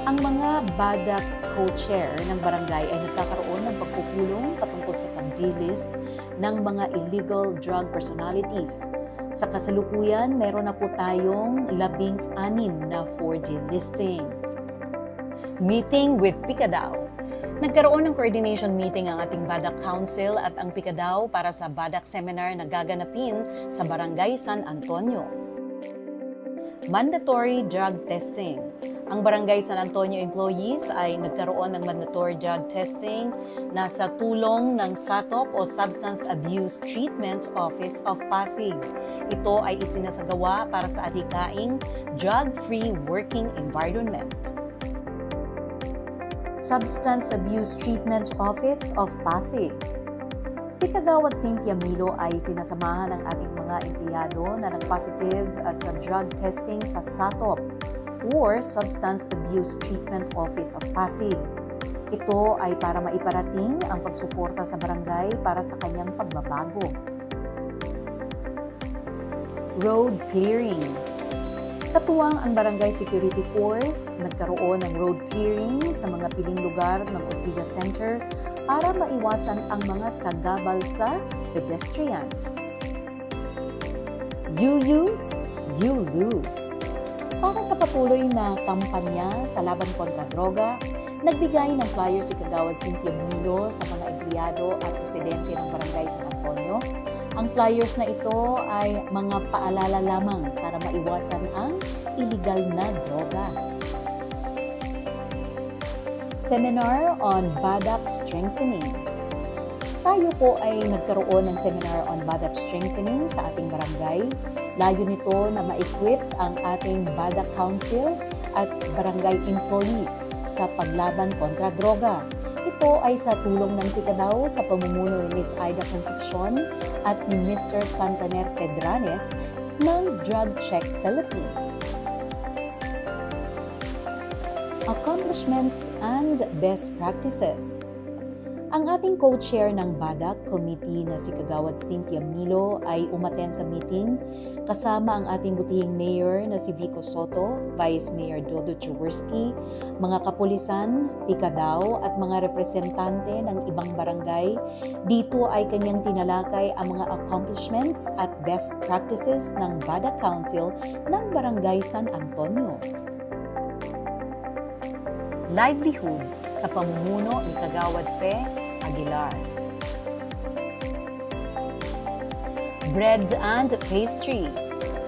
Ang mga BADAC co-chair ng barangay ay nagkakaroon ng pagpupulong patungkol sa pag-delist ng mga illegal drug personalities. Sa kasalukuyan, meron na po tayong 16 na for delisting. Meeting with Pikadaw. Nagkaroon ng coordination meeting ang ating BADAC Council at ang Pikadaw para sa BADAC seminar na gaganapin sa Barangay San Antonio. Mandatory drug testing. Ang Barangay San Antonio employees ay nagkaroon ng mandatory drug testing na sa tulong ng SATOP o Substance Abuse Treatment Office of Pasig. Ito ay isinasagawa para sa adhikaing drug-free working environment. Substance Abuse Treatment Office of Pasig. Si Kagawad Cynthia Milo ay sinasamahan ng ating mga empleyado na nag-positive sa drug testing sa SATOP or Substance Abuse Treatment Office of Pasig. Ito ay para maiparating ang pagsuporta sa barangay para sa kanyang pagbabago. Road clearing. Katuwang ang Barangay Security Force, nagkaroon ng road clearing sa mga piling lugar ng Ortigas Center para maiwasan ang mga sagabal sa pedestrians. You use, you lose. Para sa patuloy na kampanya sa laban kontra droga, Nagbigay ng flyers si Kagawad Cynthia Milo sa mga empleyado at presidente ng Barangay San Antonio. Ang flyers na ito ay mga paalala lamang para maiwasan ang iligal na droga. Seminar on Badak Strengthening. Tayo po ay nagkaroon ng seminar on Badak Strengthening sa ating barangay. Layo nito na ma-equip ang ating Badak Council at barangay employees sa paglaban kontra droga. Ito ay sa tulong ng Tikadaw sa pamumuno ni Ms. Aida Concepcion at ni Mr. Santaner Pedranes ng Drug Check Philippines. Accomplishments and Best Practices. Ang ating co-chair ng Badak Committee na si Kagawad Cynthia Milo ay umaten sa meeting kasama ang ating butihing mayor na si Vico Soto, Vice Mayor Dodo Jaworski, mga kapulisan, pikadaw at mga representante ng ibang barangay. Dito ay kanyang tinalakay ang mga accomplishments at best practices ng Badak Council ng Barangay San Antonio. Livelihood sa pamumuno ni Kagawad Fe Aguilar. Bread and Pastry.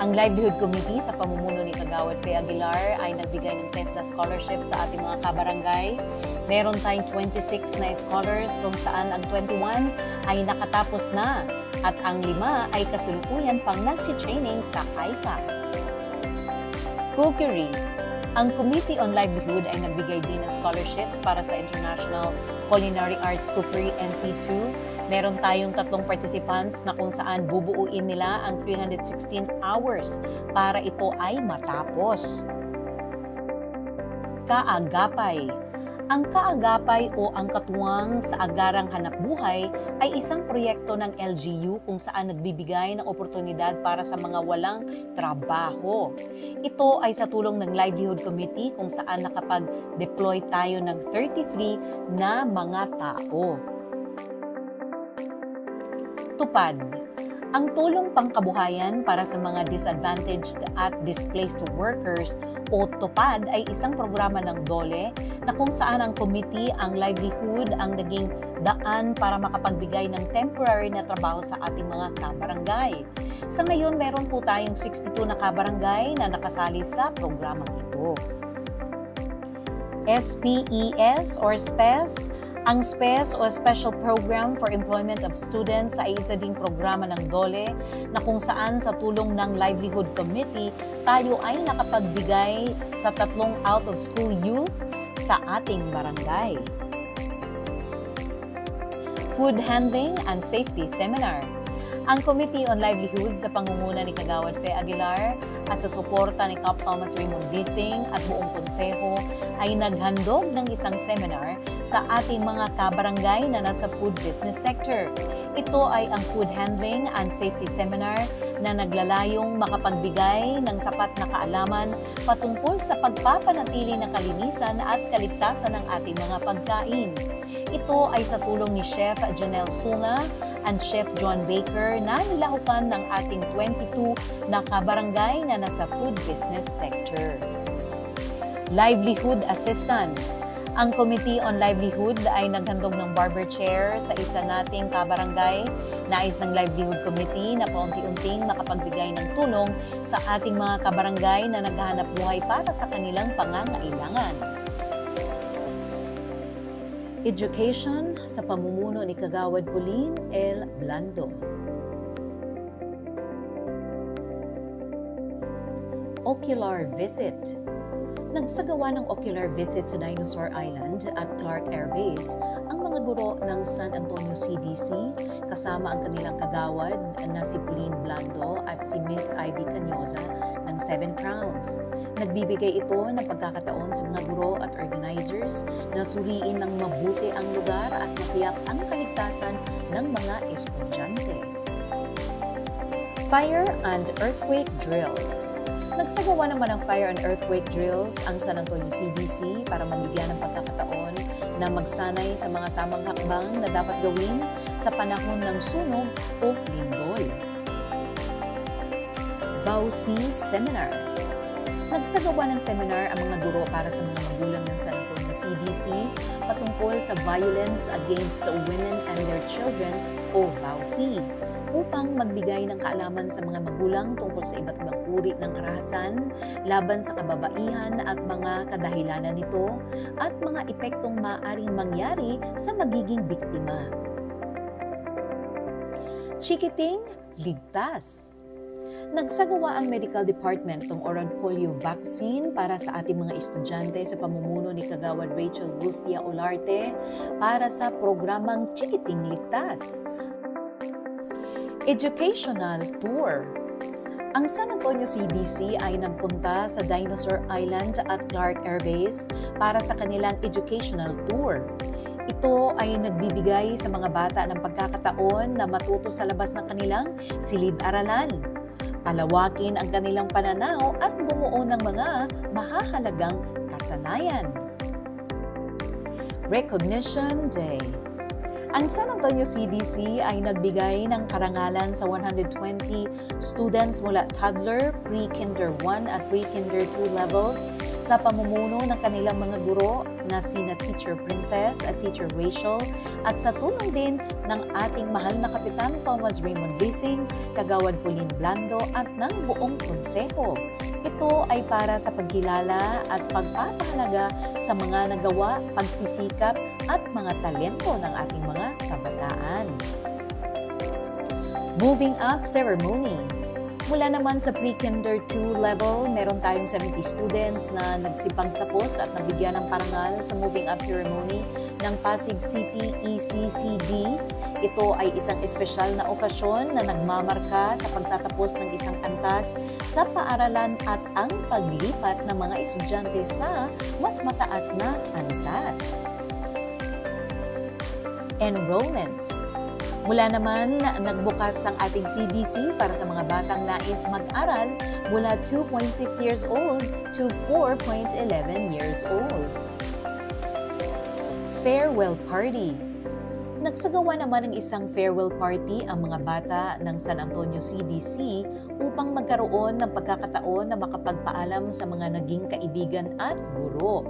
Ang Livelihood Committee sa pamumuno ni Kagawad Fe Aguilar ay nagbigay ng TESDA scholarship sa ating mga kabarangay. Meron tayong 26 na scholars kung saan ang 21 ay nakatapos na at ang 5 ay kasalukuyan pang nag-training sa KAICA. Cookery. Ang Committee on Livelihood ay nagbigay din ng scholarships para sa International Culinary Arts Cookery NC2. Meron tayong 3 participants na kung saan bubuuin nila ang 316 hours para ito ay matapos. Kaagapay. Ang kaagapay o ang katuwang sa agarang hanapbuhay ay isang proyekto ng LGU kung saan nagbibigay ng oportunidad para sa mga walang trabaho. Ito ay sa tulong ng Livelihood Committee kung saan nakapag-deploy tayo ng 33 na mga tao. Tupad. Ang tulong pangkabuhayan para sa mga disadvantaged at displaced workers o TUPAD ay isang programa ng DOLE na kung saan ang committee, ang livelihood, ang naging daan para makapagbigay ng temporary na trabaho sa ating mga kabarangay. Sa ngayon, meron po tayong 62 na kabarangay na nakasali sa programang ito. SPES or SPES. Ang SPES o Special Program for Employment of Students ay isa ding programa ng DOLE na kung saan sa tulong ng Livelihood Committee, tayo ay nakapagbigay sa 3 out-of-school youth sa ating barangay. Food Handling and Safety Seminar. Ang Committee on Livelihood sa pangunguna ni Kagawad Fe Aguilar at sa suporta ni Cap Thomas Raymond Dising at buong konseho ay naghandog ng isang seminar sa ating mga kabarangay na nasa food business sector. Ito ay ang Food Handling and Safety Seminar na naglalayong makapagbigay ng sapat na kaalaman patungkol sa pagpapanatili ng kalinisan at kaligtasan ng ating mga pagkain. Ito ay sa tulong ni Chef Janelle Sunga and Chef John Baker na nilahukan ng ating 22 na kabarangay na nasa food business sector. Livelihood Assistance. Ang Committee on Livelihood ay naghandog ng barber chair sa isa nating kabarangay. Nais ng Livelihood Committee na paunti-unting makapagbigay ng tulong sa ating mga kabarangay na naghahanap buhay para sa kanilang pangangailangan. Education sa pamumuno ni Kagawad Pauline L. Blando. Ocular Visit. Nagsagawa ng ocular visit sa Dinosaur Island at Clark Air Base ang mga guro ng San Antonio CDC kasama ang kanilang kagawad na si Pauline Blando at si Miss Ivy Cañoza ng 7 Crowns. Nagbibigay ito ng pagkakataon sa mga guro at organizers na suriin ng mabuti ang lugar at matiyak ang kaligtasan ng mga estudyante. Fire and Earthquake Drills. Nagsagawa naman ng fire and earthquake drills ang San Antonio CDC para mabigyan ng pagkakataon na magsanay sa mga tamang hakbang na dapat gawin sa panahon ng sunog o lindol. VAUC Seminar. Nagsagawa ng seminar ang mga guro para sa mga magulang ng San Antonio CDC patungkol sa Violence Against Women and Their Children o VAUC upang magbigay ng kaalaman sa mga magulang tungkol sa iba't ibang uri ng karahasan laban sa kababaihan at mga kadahilanan nito at mga epektong maaaring mangyari sa magiging biktima. Chikiting ligtas. Nagsagawa ang Medical Department ng oral polio vaccine para sa ating mga estudyante sa pamumuno ni Kagawad Rachel Rustia Olarte para sa programang Chikiting Ligtas. Educational Tour. Ang San Antonio CDC ay nagpunta sa Dinosaur Island at Clark Air Base para sa kanilang educational tour. Ito ay nagbibigay sa mga bata ng pagkakataon na matuto sa labas ng kanilang silid-aralan, palawakin ang kanilang pananaw at bumuo ng mga mahahalagang kasanayan. Recognition Day. Ang San Antonio CDC ay nagbigay ng karangalan sa 120 students mula toddler, pre-kinder 1 at pre-kinder 2 levels sa pamumuno ng kanilang mga guro na sina Teacher Princess at Teacher Rachel at sa tulong din ng ating mahal na Kapitan Thomas Raymond Leasing, Kagawad Pauline Blando at ng buong konseho. Ito ay para sa pagkilala at pagpapahalaga sa mga nagawa, pagsisikap at mga talento ng ating mga kabataan. Moving Up Ceremony. Mula naman sa pre-kinder 2 level, meron tayong 70 students na nagsipagtapos at nabigyan ng parangal sa Moving Up Ceremony ng Pasig City ECCD. Ito ay isang espesyal na okasyon na nagmamarka sa pagtatapos ng isang antas sa paaralan at ang paglipat ng mga estudyante sa mas mataas na antas. Enrollment. Mula naman, nagbukas ang ating CDC para sa mga batang nais mag-aral mula 2.6 years old to 4.11 years old. Farewell Party. Nagsagawa naman ng isang farewell party ang mga bata ng San Antonio CDC upang magkaroon ng pagkakataon na makapagpaalam sa mga naging kaibigan at guro.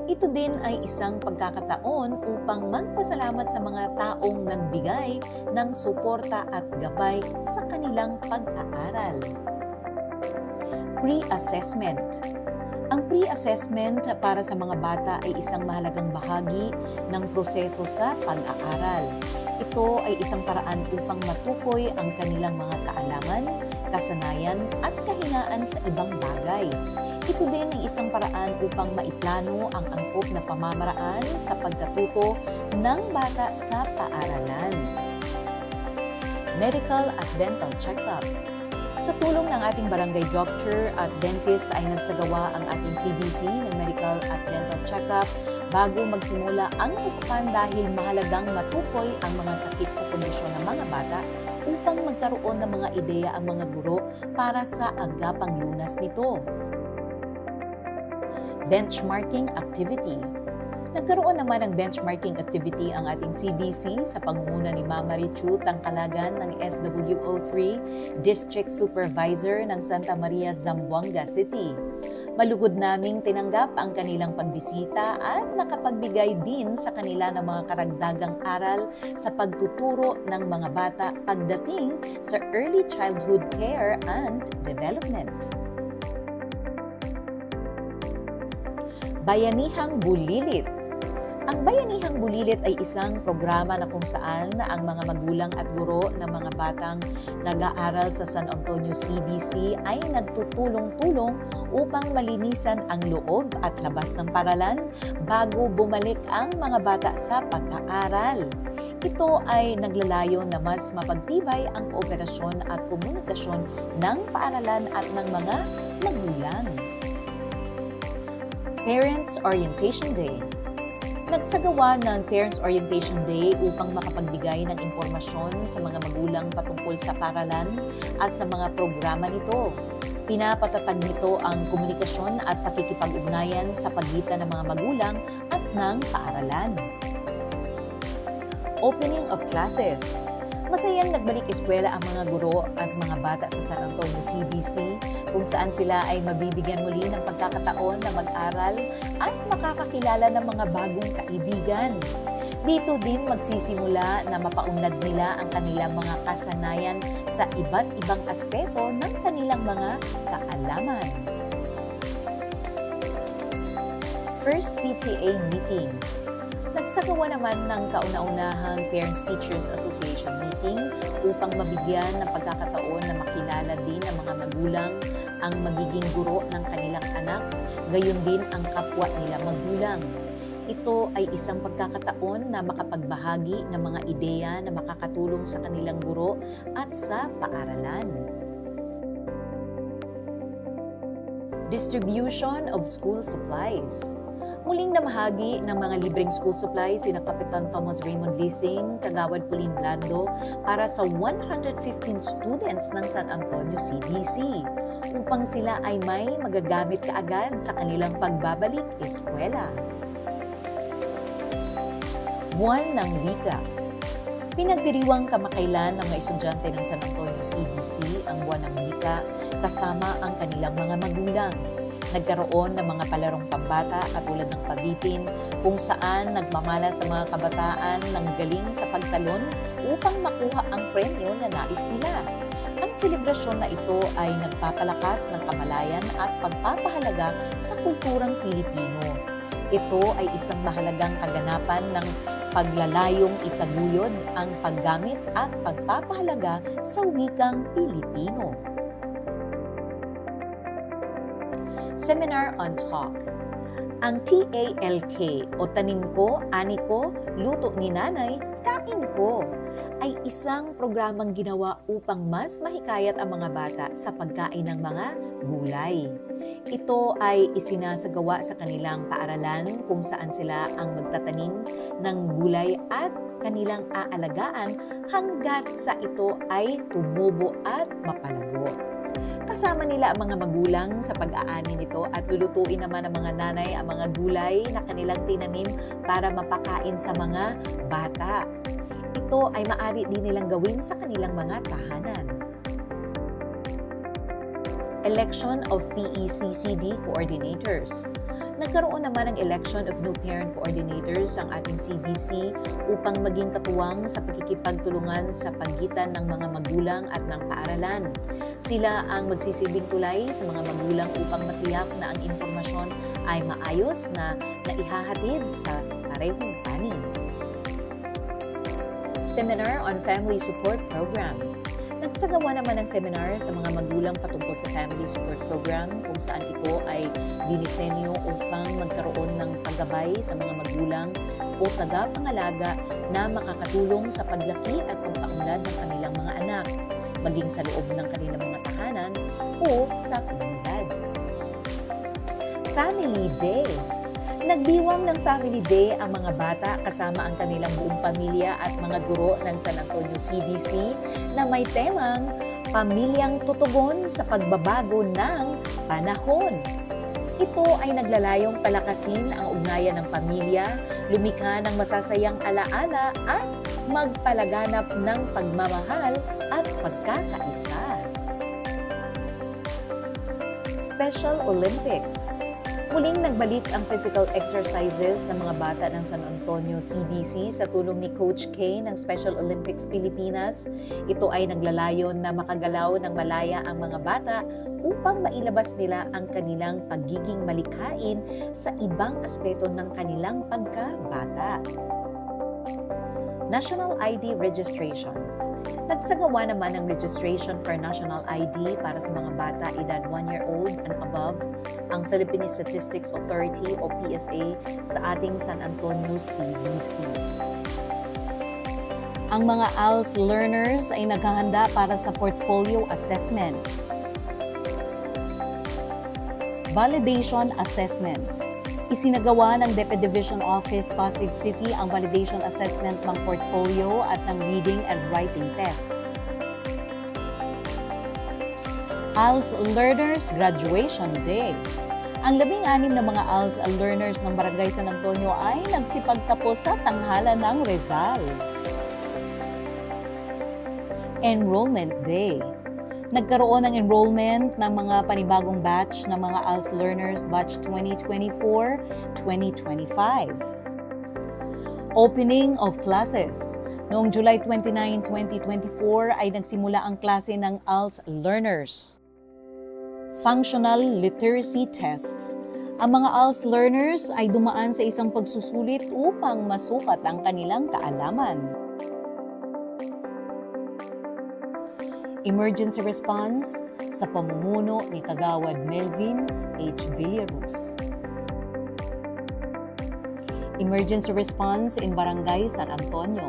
Ito din ay isang pagkakataon upang magpasalamat sa mga taong nagbigay ng suporta at gabay sa kanilang pag-aaral. Pre-assessment. Ang pre-assessment para sa mga bata ay isang mahalagang bahagi ng proseso sa pag-aaral. Ito ay isang paraan upang matukoy ang kanilang mga kaalaman, kasanayan at kahinaan sa ibang bagay. Ito din ay isang paraan upang maiplano ang angkop na pamamaraan sa pagkatuto ng bata sa paaralan. Medical at dental check-up. Sa tulong ng ating barangay doctor at dentist ay nagsagawa ang ating CDC ng medical at dental check-up bago magsimula ang pasukan dahil mahalagang matukoy ang mga sakit o kondisyon ng mga bata upang magkaroon ng mga ideya ang mga guro para sa agapang lunas nito. Benchmarking activity. Nagkaroon naman ng benchmarking activity ang ating CDC sa pangunguna ni Mama Richu Tangkalagan ng SWO3 District Supervisor ng Santa Maria, Zamboanga City. Malugod naming tinanggap ang kanilang pagbisita at nakapagbigay din sa kanila ng mga karagdagang aral sa pagtuturo ng mga bata pagdating sa early childhood care and development. Bayanihang Bulilit. Ang Bayanihang Bulilit ay isang programa na kung saan ang mga magulang at guro ng mga batang nag-aaral sa San Antonio CDC ay nagtutulong-tulong upang malinisan ang loob at labas ng paralan bago bumalik ang mga bata sa pag-aaral. Ito ay naglalayo na mas mapagtibay ang kooperasyon at komunikasyon ng paaralan at ng mga magulang. Parents Orientation Day. Nagsagawa ng Parents Orientation Day upang makapagbigay ng impormasyon sa mga magulang patungkol sa paaralan at sa mga programa nito. Pinapatatag nito ang komunikasyon at pakikipag-ugnayan sa pagitan ng mga magulang at ng paaralan. Opening of classes. Masayang nagbalik eskwela ang mga guro at mga bata sa San Antonio CBC kung saan sila ay mabibigyan muli ng pagkakataon na mag-aral at makakakilala ng mga bagong kaibigan. Dito din magsisimula na mapaunlad nila ang kanilang mga kasanayan sa iba't ibang aspeto ng kanilang mga kaalaman. First PTA meeting. Nagsagawa naman ng kauna-unahang Parents-Teachers Association meeting upang mabigyan ng pagkakataon na makilala din ng mga magulang ang magiging guro ng kanilang anak, gayon din ang kapwa nila magulang. Ito ay isang pagkakataon na makapagbahagi ng mga ideya na makakatulong sa kanilang guro at sa paaralan. Distribution of school supplies. Muling namahagi ng mga libreng school supplies sina Kapitan Thomas Raymond Lising, Kagawad Pauline Blando para sa 115 students ng San Antonio CBC upang sila ay may magagamit kaagad sa kanilang pagbabalik eskwela. Buwan ng Wika. Pinagdiriwang kamakailan ng mga estudyante ng San Antonio CBC ang Buwan ng Wika kasama ang kanilang mga magulang. Nagkaroon ng mga palarong pambata katulad ng pabitin kung saan nagmamala sa mga kabataan ng galing sa pagtalon upang makuha ang premyo na nais nila. Ang selebrasyon na ito ay nagpapalakas ng kamalayan at pagpapahalaga sa kulturang Pilipino. Ito ay isang mahalagang kaganapan ng paglalayong itaguyod ang paggamit at pagpapahalaga sa wikang Pilipino. Seminar on Talk. Ang TALK o Tanim Ko, Ani Ko, Luto ni Nanay, Kain Ko ay isang programang ginawa upang mas mahikayat ang mga bata sa pagkain ng mga gulay. Ito ay isinasagawa sa kanilang paaralan kung saan sila ang magtatanim ng gulay at kanilang aalagaan hanggat sa ito ay tumubo at mapalago. Kasama nila ang mga magulang sa pag-aani nito at lulutuin naman ng mga nanay ang mga gulay na kanilang tinanim para mapakain sa mga bata. Ito ay maaari din nilang gawin sa kanilang mga tahanan. Election of PECCD Coordinators. Nagkaroon naman ng election of new parent coordinators ang ating CDC upang maging katuwang sa pakikipagtulungan sa pagitan ng mga magulang at ng paaralan. Sila ang magsisilbing tulay sa mga magulang upang matiyak na ang impormasyon ay maayos na naihahatid sa parehong panig. Seminar on Family Support Program. Nagsagawa naman ng seminar sa mga magulang patungkol sa Family Support Program kung saan ito ay dinisenyo upang magkaroon ng paggabay sa mga magulang o tagapangalaga na makakatulong sa paglaki at pagpaunlad ng kanilang mga anak, maging sa loob ng kanilang mga tahanan o sa komunidad. Family Day. Nagdiwang ng Family Day ang mga bata kasama ang kanilang buong pamilya at mga guro ng San Antonio CDC na may temang Pamilyang Tutugon sa Pagbabago ng Panahon. Ito ay naglalayong palakasin ang ugnayan ng pamilya, lumikha ng masasayang alaala at magpalaganap ng pagmamahal at pagkakaisa. Special Olympics. Muling nagbalik ang physical exercises ng mga bata ng San Antonio CBC sa tulong ni Coach K ng Special Olympics Pilipinas. Ito ay naglalayon na makagalaw ng malaya ang mga bata upang mailabas nila ang kanilang pagiging malikhain sa ibang aspeto ng kanilang pagkabata. National ID Registration. Nagsagawa naman ng registration for National ID para sa mga bata edad 1-year-old and above ang Philippine Statistics Authority o PSA sa ating San Antonio CBC. Ang mga ALS learners ay naghahanda para sa portfolio assessment. Validation Assessment. Isinagawa ng DepEd Division Office Pasig City ang validation assessment ng portfolio at ng reading and writing tests. ALS Learners Graduation Day. Ang 16 na mga ALS learners ng Barangay San Antonio ay nagsipagtapos sa tanghalan ng Rizal. Enrollment Day. Nagkaroon ng enrollment ng mga panibagong batch ng mga ALS learners batch 2024-2025. Opening of classes. Noong July 29, 2024 ay nagsimula ang klase ng ALS learners. Functional literacy tests. Ang mga ALS learners ay dumaan sa isang pagsusulit upang masukat ang kanilang kaalaman. Emergency response sa pamumuno ni Kagawad Melvin H. Villaruz. Emergency response in Barangay San Antonio.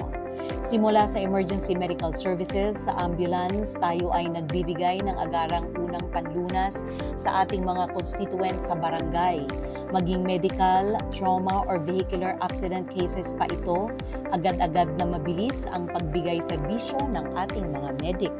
Simula sa emergency medical services sa ambulance, tayo ay nagbibigay ng agarang unang panlunas sa ating mga constituents sa barangay. Maging medical, trauma, or vehicular accident cases pa ito, agad-agad na mabilis ang pagbigay serbisyo ng ating mga medic.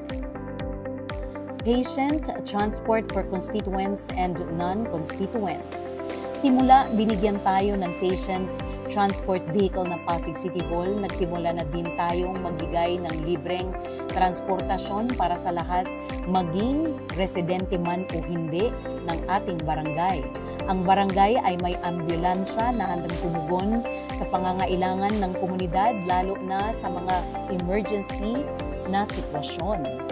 Patient transport for constituents and non-constituents. Simula, binigyan tayo ng patient transport vehicle ng Pasig City Hall, nagsimula na din tayong magbigay ng libreng transportasyon para sa lahat, maging residente man o hindi ng ating barangay. Ang barangay ay may ambulansya na handang tumugon sa pangangailangan ng komunidad, lalo na sa mga emergency na sitwasyon.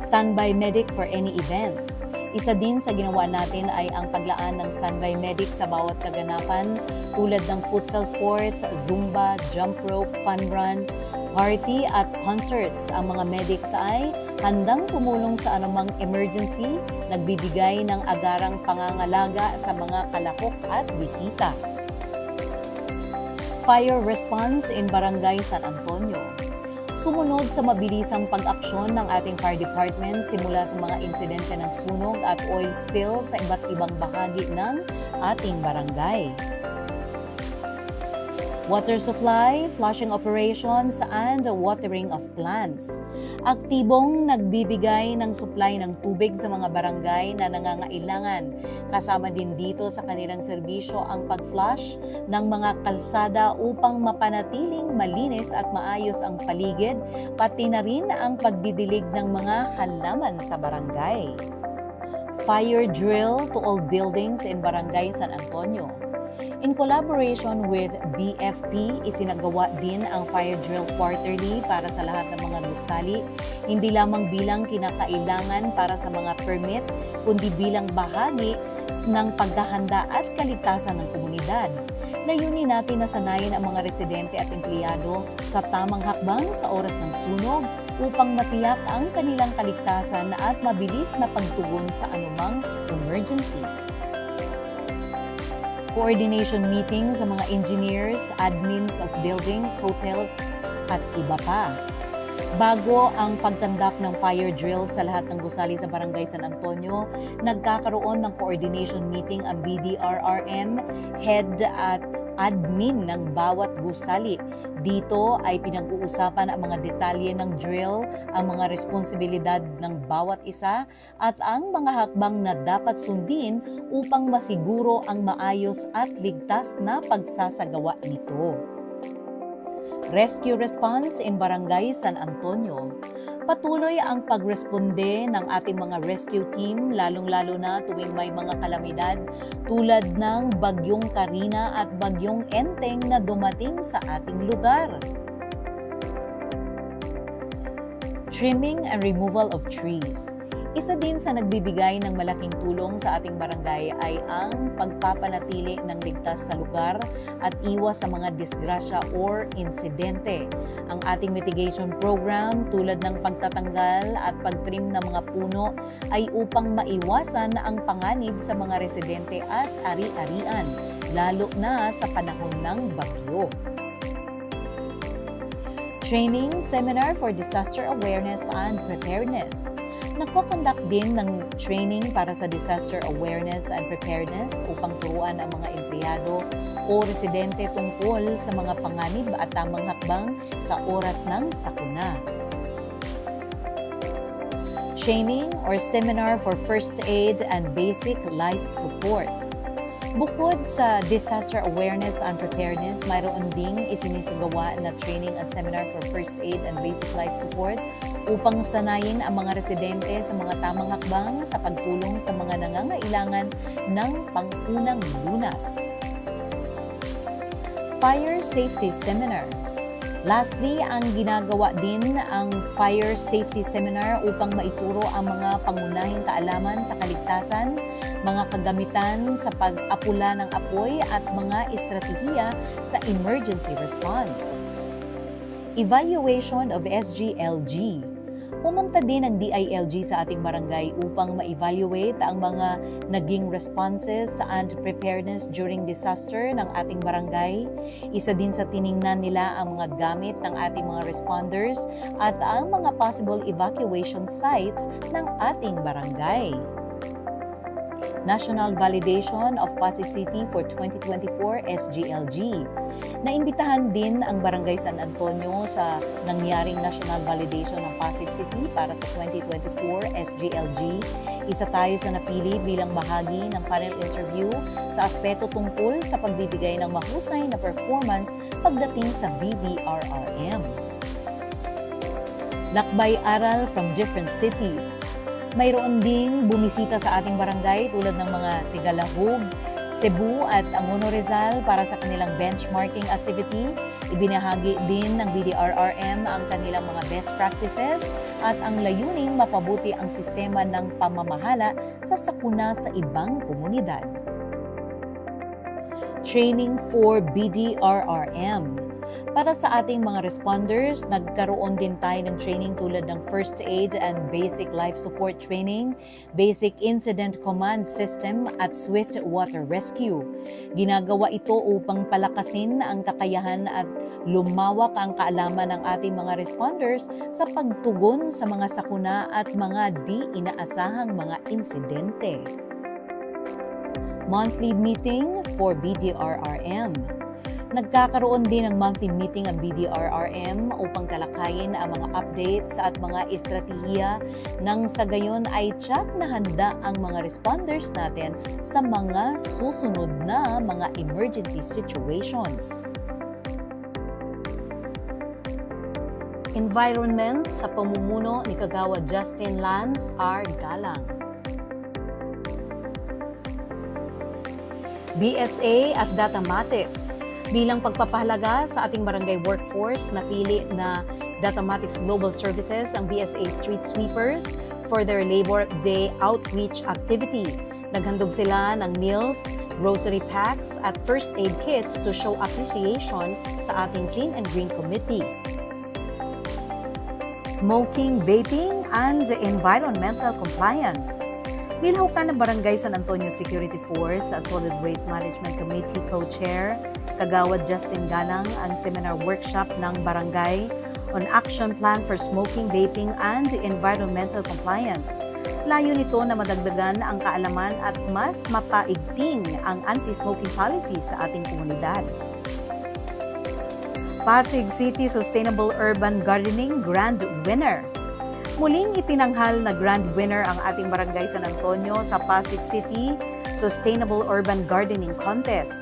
Standby medic for any events. Isa din sa ginawa natin ay ang paglaan ng standby medic sa bawat kaganapan tulad ng futsal sports, zumba, jump rope, fun run, party at concerts. Ang mga medics ay handang tumulong sa anumang emergency, nagbibigay ng agarang pangangalaga sa mga kalahok at bisita. Fire response in Barangay San Antonio. Sumunod sa mabilisang pag-aksyon ng ating fire department simula sa mga insidente ng sunog at oil spill sa iba't ibang bahagi ng ating barangay. Water supply, flushing operations, and watering of plants. Aktibong nagbibigay ng supply ng tubig sa mga barangay na nangangailangan. Kasama din dito sa kanilang serbisyo ang pag-flush ng mga kalsada upang mapanatiling malinis at maayos ang paligid, pati na rin ang pagdidilig ng mga halaman sa barangay. Fire drill to all buildings in Barangay San Antonio. In collaboration with BFP, isinagawa din ang fire drill quarterly para sa lahat ng mga gusali, hindi lamang bilang kinakailangan para sa mga permit, kundi bilang bahagi ng paghahanda at kaligtasan ng komunidad. Layunin natin na sanayin ang mga residente at empleyado sa tamang hakbang sa oras ng sunog upang matiyak ang kanilang kaligtasan at mabilis na pagtugon sa anumang emergency. Coordination meeting sa mga engineers, admins of buildings, hotels, at iba pa. Bago ang pagkandak ng fire drill sa lahat ng gusali sa Barangay San Antonio, nagkakaroon ng coordination meeting ang BDRRM, head at admin ng bawat gusali. Dito ay pinag-uusapan ang mga detalye ng drill, ang mga responsibilidad ng bawat isa, at ang mga hakbang na dapat sundin upang masiguro ang maayos at ligtas na pagsasagawa nito. Rescue response in Barangay San Antonio. Patuloy ang pagresponde ng ating mga rescue team, lalong-lalo na tuwing may mga kalamidad tulad ng Bagyong Karina at Bagyong Enteng na dumating sa ating lugar. Trimming and removal of trees. Isa din sa nagbibigay ng malaking tulong sa ating barangay ay ang pagpapanatili ng ligtas sa lugar at iwas sa mga disgrasya or insidente. Ang ating mitigation program tulad ng pagtatanggal at pagtrim ng mga puno ay upang maiwasan ang panganib sa mga residente at ari-arian, lalo na sa panahon ng bagyo. Training Seminar for Disaster Awareness and Preparedness. Nagko-conduct din ng training para sa disaster awareness and preparedness upang turuan ang mga empleyado o residente tungkol sa mga panganib at tamang hakbang sa oras ng sakuna. Training or seminar for first aid and basic life support. Bukod sa disaster awareness and preparedness, mayroon ding isinisagawa na training at seminar for first aid and basic life support upang sanayin ang mga residente sa mga tamang hakbang sa pagtulong sa mga nangangailangan ng pangunang lunas. Fire Safety Seminar. Lastly, ang ginagawa din ang Fire Safety Seminar upang maituro ang mga pangunahing kaalaman sa kaligtasan, mga kagamitan sa pag-apula ng apoy at mga estratehiya sa emergency response. Evaluation of SGLG. Pumunta din ang DILG sa ating barangay upang ma-evaluate ang mga naging responses and preparedness during disaster ng ating barangay. Isa din sa tiningnan nila ang mga gamit ng ating mga responders at ang mga possible evacuation sites ng ating barangay. National Validation of Pasig City for 2024 SGLG. Naimbitahan din ang Barangay San Antonio sa nangyaring National Validation ng Pasig City para sa 2024 SGLG. Isa tayo sa napili bilang bahagi ng panel interview sa aspeto tungkol sa pagbibigay ng mahusay na performance pagdating sa BDRRM. Lakbay-aral from different cities. Mayroon ding bumisita sa ating barangay tulad ng mga Tigalahog, Cebu at Angono Rizal para sa kanilang benchmarking activity. Ibinahagi din ng BDRRM ang kanilang mga best practices at ang layuning mapabuti ang sistema ng pamamahala sa sakuna sa ibang komunidad. Training for BDRRM. Para sa ating mga responders, nagkaroon din tayo ng training tulad ng First Aid and Basic Life Support Training, Basic Incident Command System at Swift Water Rescue. Ginagawa ito upang palakasin ang kakayahan at lumawak ang kaalaman ng ating mga responders sa pagtugon sa mga sakuna at mga di inaasahang mga insidente. Monthly meeting for BDRRM. Nagkakaroon din ng monthly meeting ang BDRRM upang talakayin ang mga updates at mga estratehiya nang sa gayon ay tiyak na handa ang mga responders natin sa mga susunod na mga emergency situations. Environment sa pamumuno ni Kagawad Justin Lance R. Galang. BSA at Datamatics. Bilang pagpapahalaga sa ating barangay workforce, napili na Datamatics Global Services ang BSA Street Sweepers for their Labor Day outreach activity. Naghandog sila ng meals, grocery packs at first aid kits to show appreciation sa ating Clean and Green Committee. Smoking, vaping, and environmental compliance. Nilhawakan ng Barangay San Antonio Security Force at Solid Waste Management Committee Co-Chair Kagawad Justin Galang ang seminar workshop ng Barangay on Action Plan for Smoking, Vaping, and Environmental Compliance. Layo nito na madagdagan ang kaalaman at mas mapaigting ang anti-smoking policy sa ating komunidad. Pasig City Sustainable Urban Gardening Grand Winner. Muling itinanghal na Grand Winner ang ating Barangay San Antonio sa Pasig City Sustainable Urban Gardening Contest.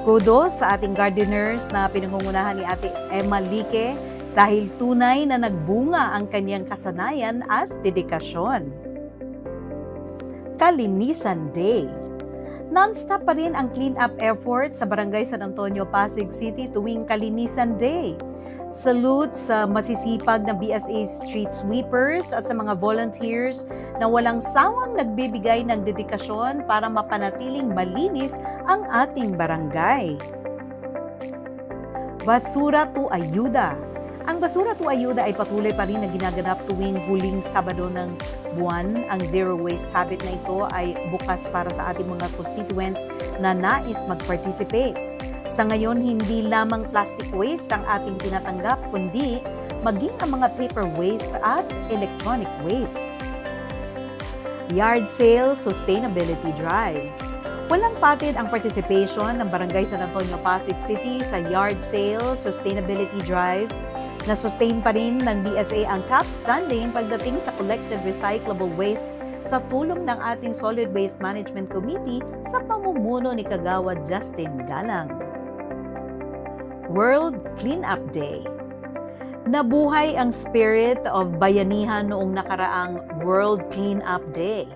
Kudos sa ating gardeners na pinangungunahan ni Ate Emma Lique dahil tunay na nagbunga ang kanyang kasanayan at dedikasyon. Kalinisan Day. Non-stop pa rin ang clean-up effort sa Barangay San Antonio, Pasig City tuwing Kalinisan Day. Salute sa masisipag na BSA Street Sweepers at sa mga volunteers na walang sawang nagbibigay ng dedikasyon para mapanatiling malinis ang ating barangay. Basura to Ayuda. Ang Basura to Ayuda ay patuloy pa rin na ginaganap tuwing huling Sabado ng buwan. Ang Zero Waste Habit na ito ay bukas para sa ating mga constituents na nais mag-participate. Sa ngayon, hindi lamang plastic waste ang ating tinatanggap, kundi maging ang mga paper waste at electronic waste. Yard Sale Sustainability Drive. Walang patid ang participation ng Barangay San Antonio, Pasig City sa Yard Sale Sustainability Drive. Na-sustain pa rin ng BSA ang top standing pagdating sa collective recyclable waste sa tulong ng ating Solid Waste Management Committee sa pamumuno ni Kagawad Justin Galang. World Cleanup Day. Nabuhay ang spirit of bayanihan noong nakaraang World Cleanup Day.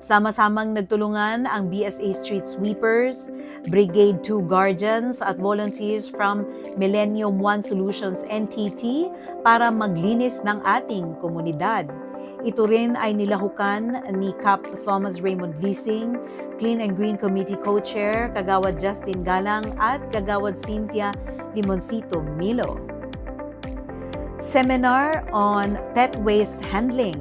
Sama-samang nagtulungan ang BSA Street Sweepers, Brigade 2 Guardians at volunteers from Millennium One Solutions NTT para maglinis ng ating komunidad. Ito rin ay nilahukan ni Cap Thomas Raymond Leasing, Clean and Green Committee Co-Chair, Kagawad Justin Galang at Kagawad Cynthia Limoncito Milo. Seminar on Pet Waste Handling.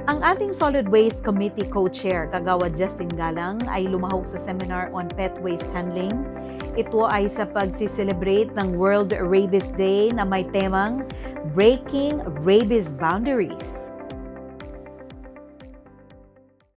Ang ating Solid Waste Committee Co-Chair, Kagawad Justin Galang, ay lumahok sa seminar on pet waste handling. Ito ay sa pagsi-celebrate ng World Rabies Day na may temang Breaking Rabies Boundaries.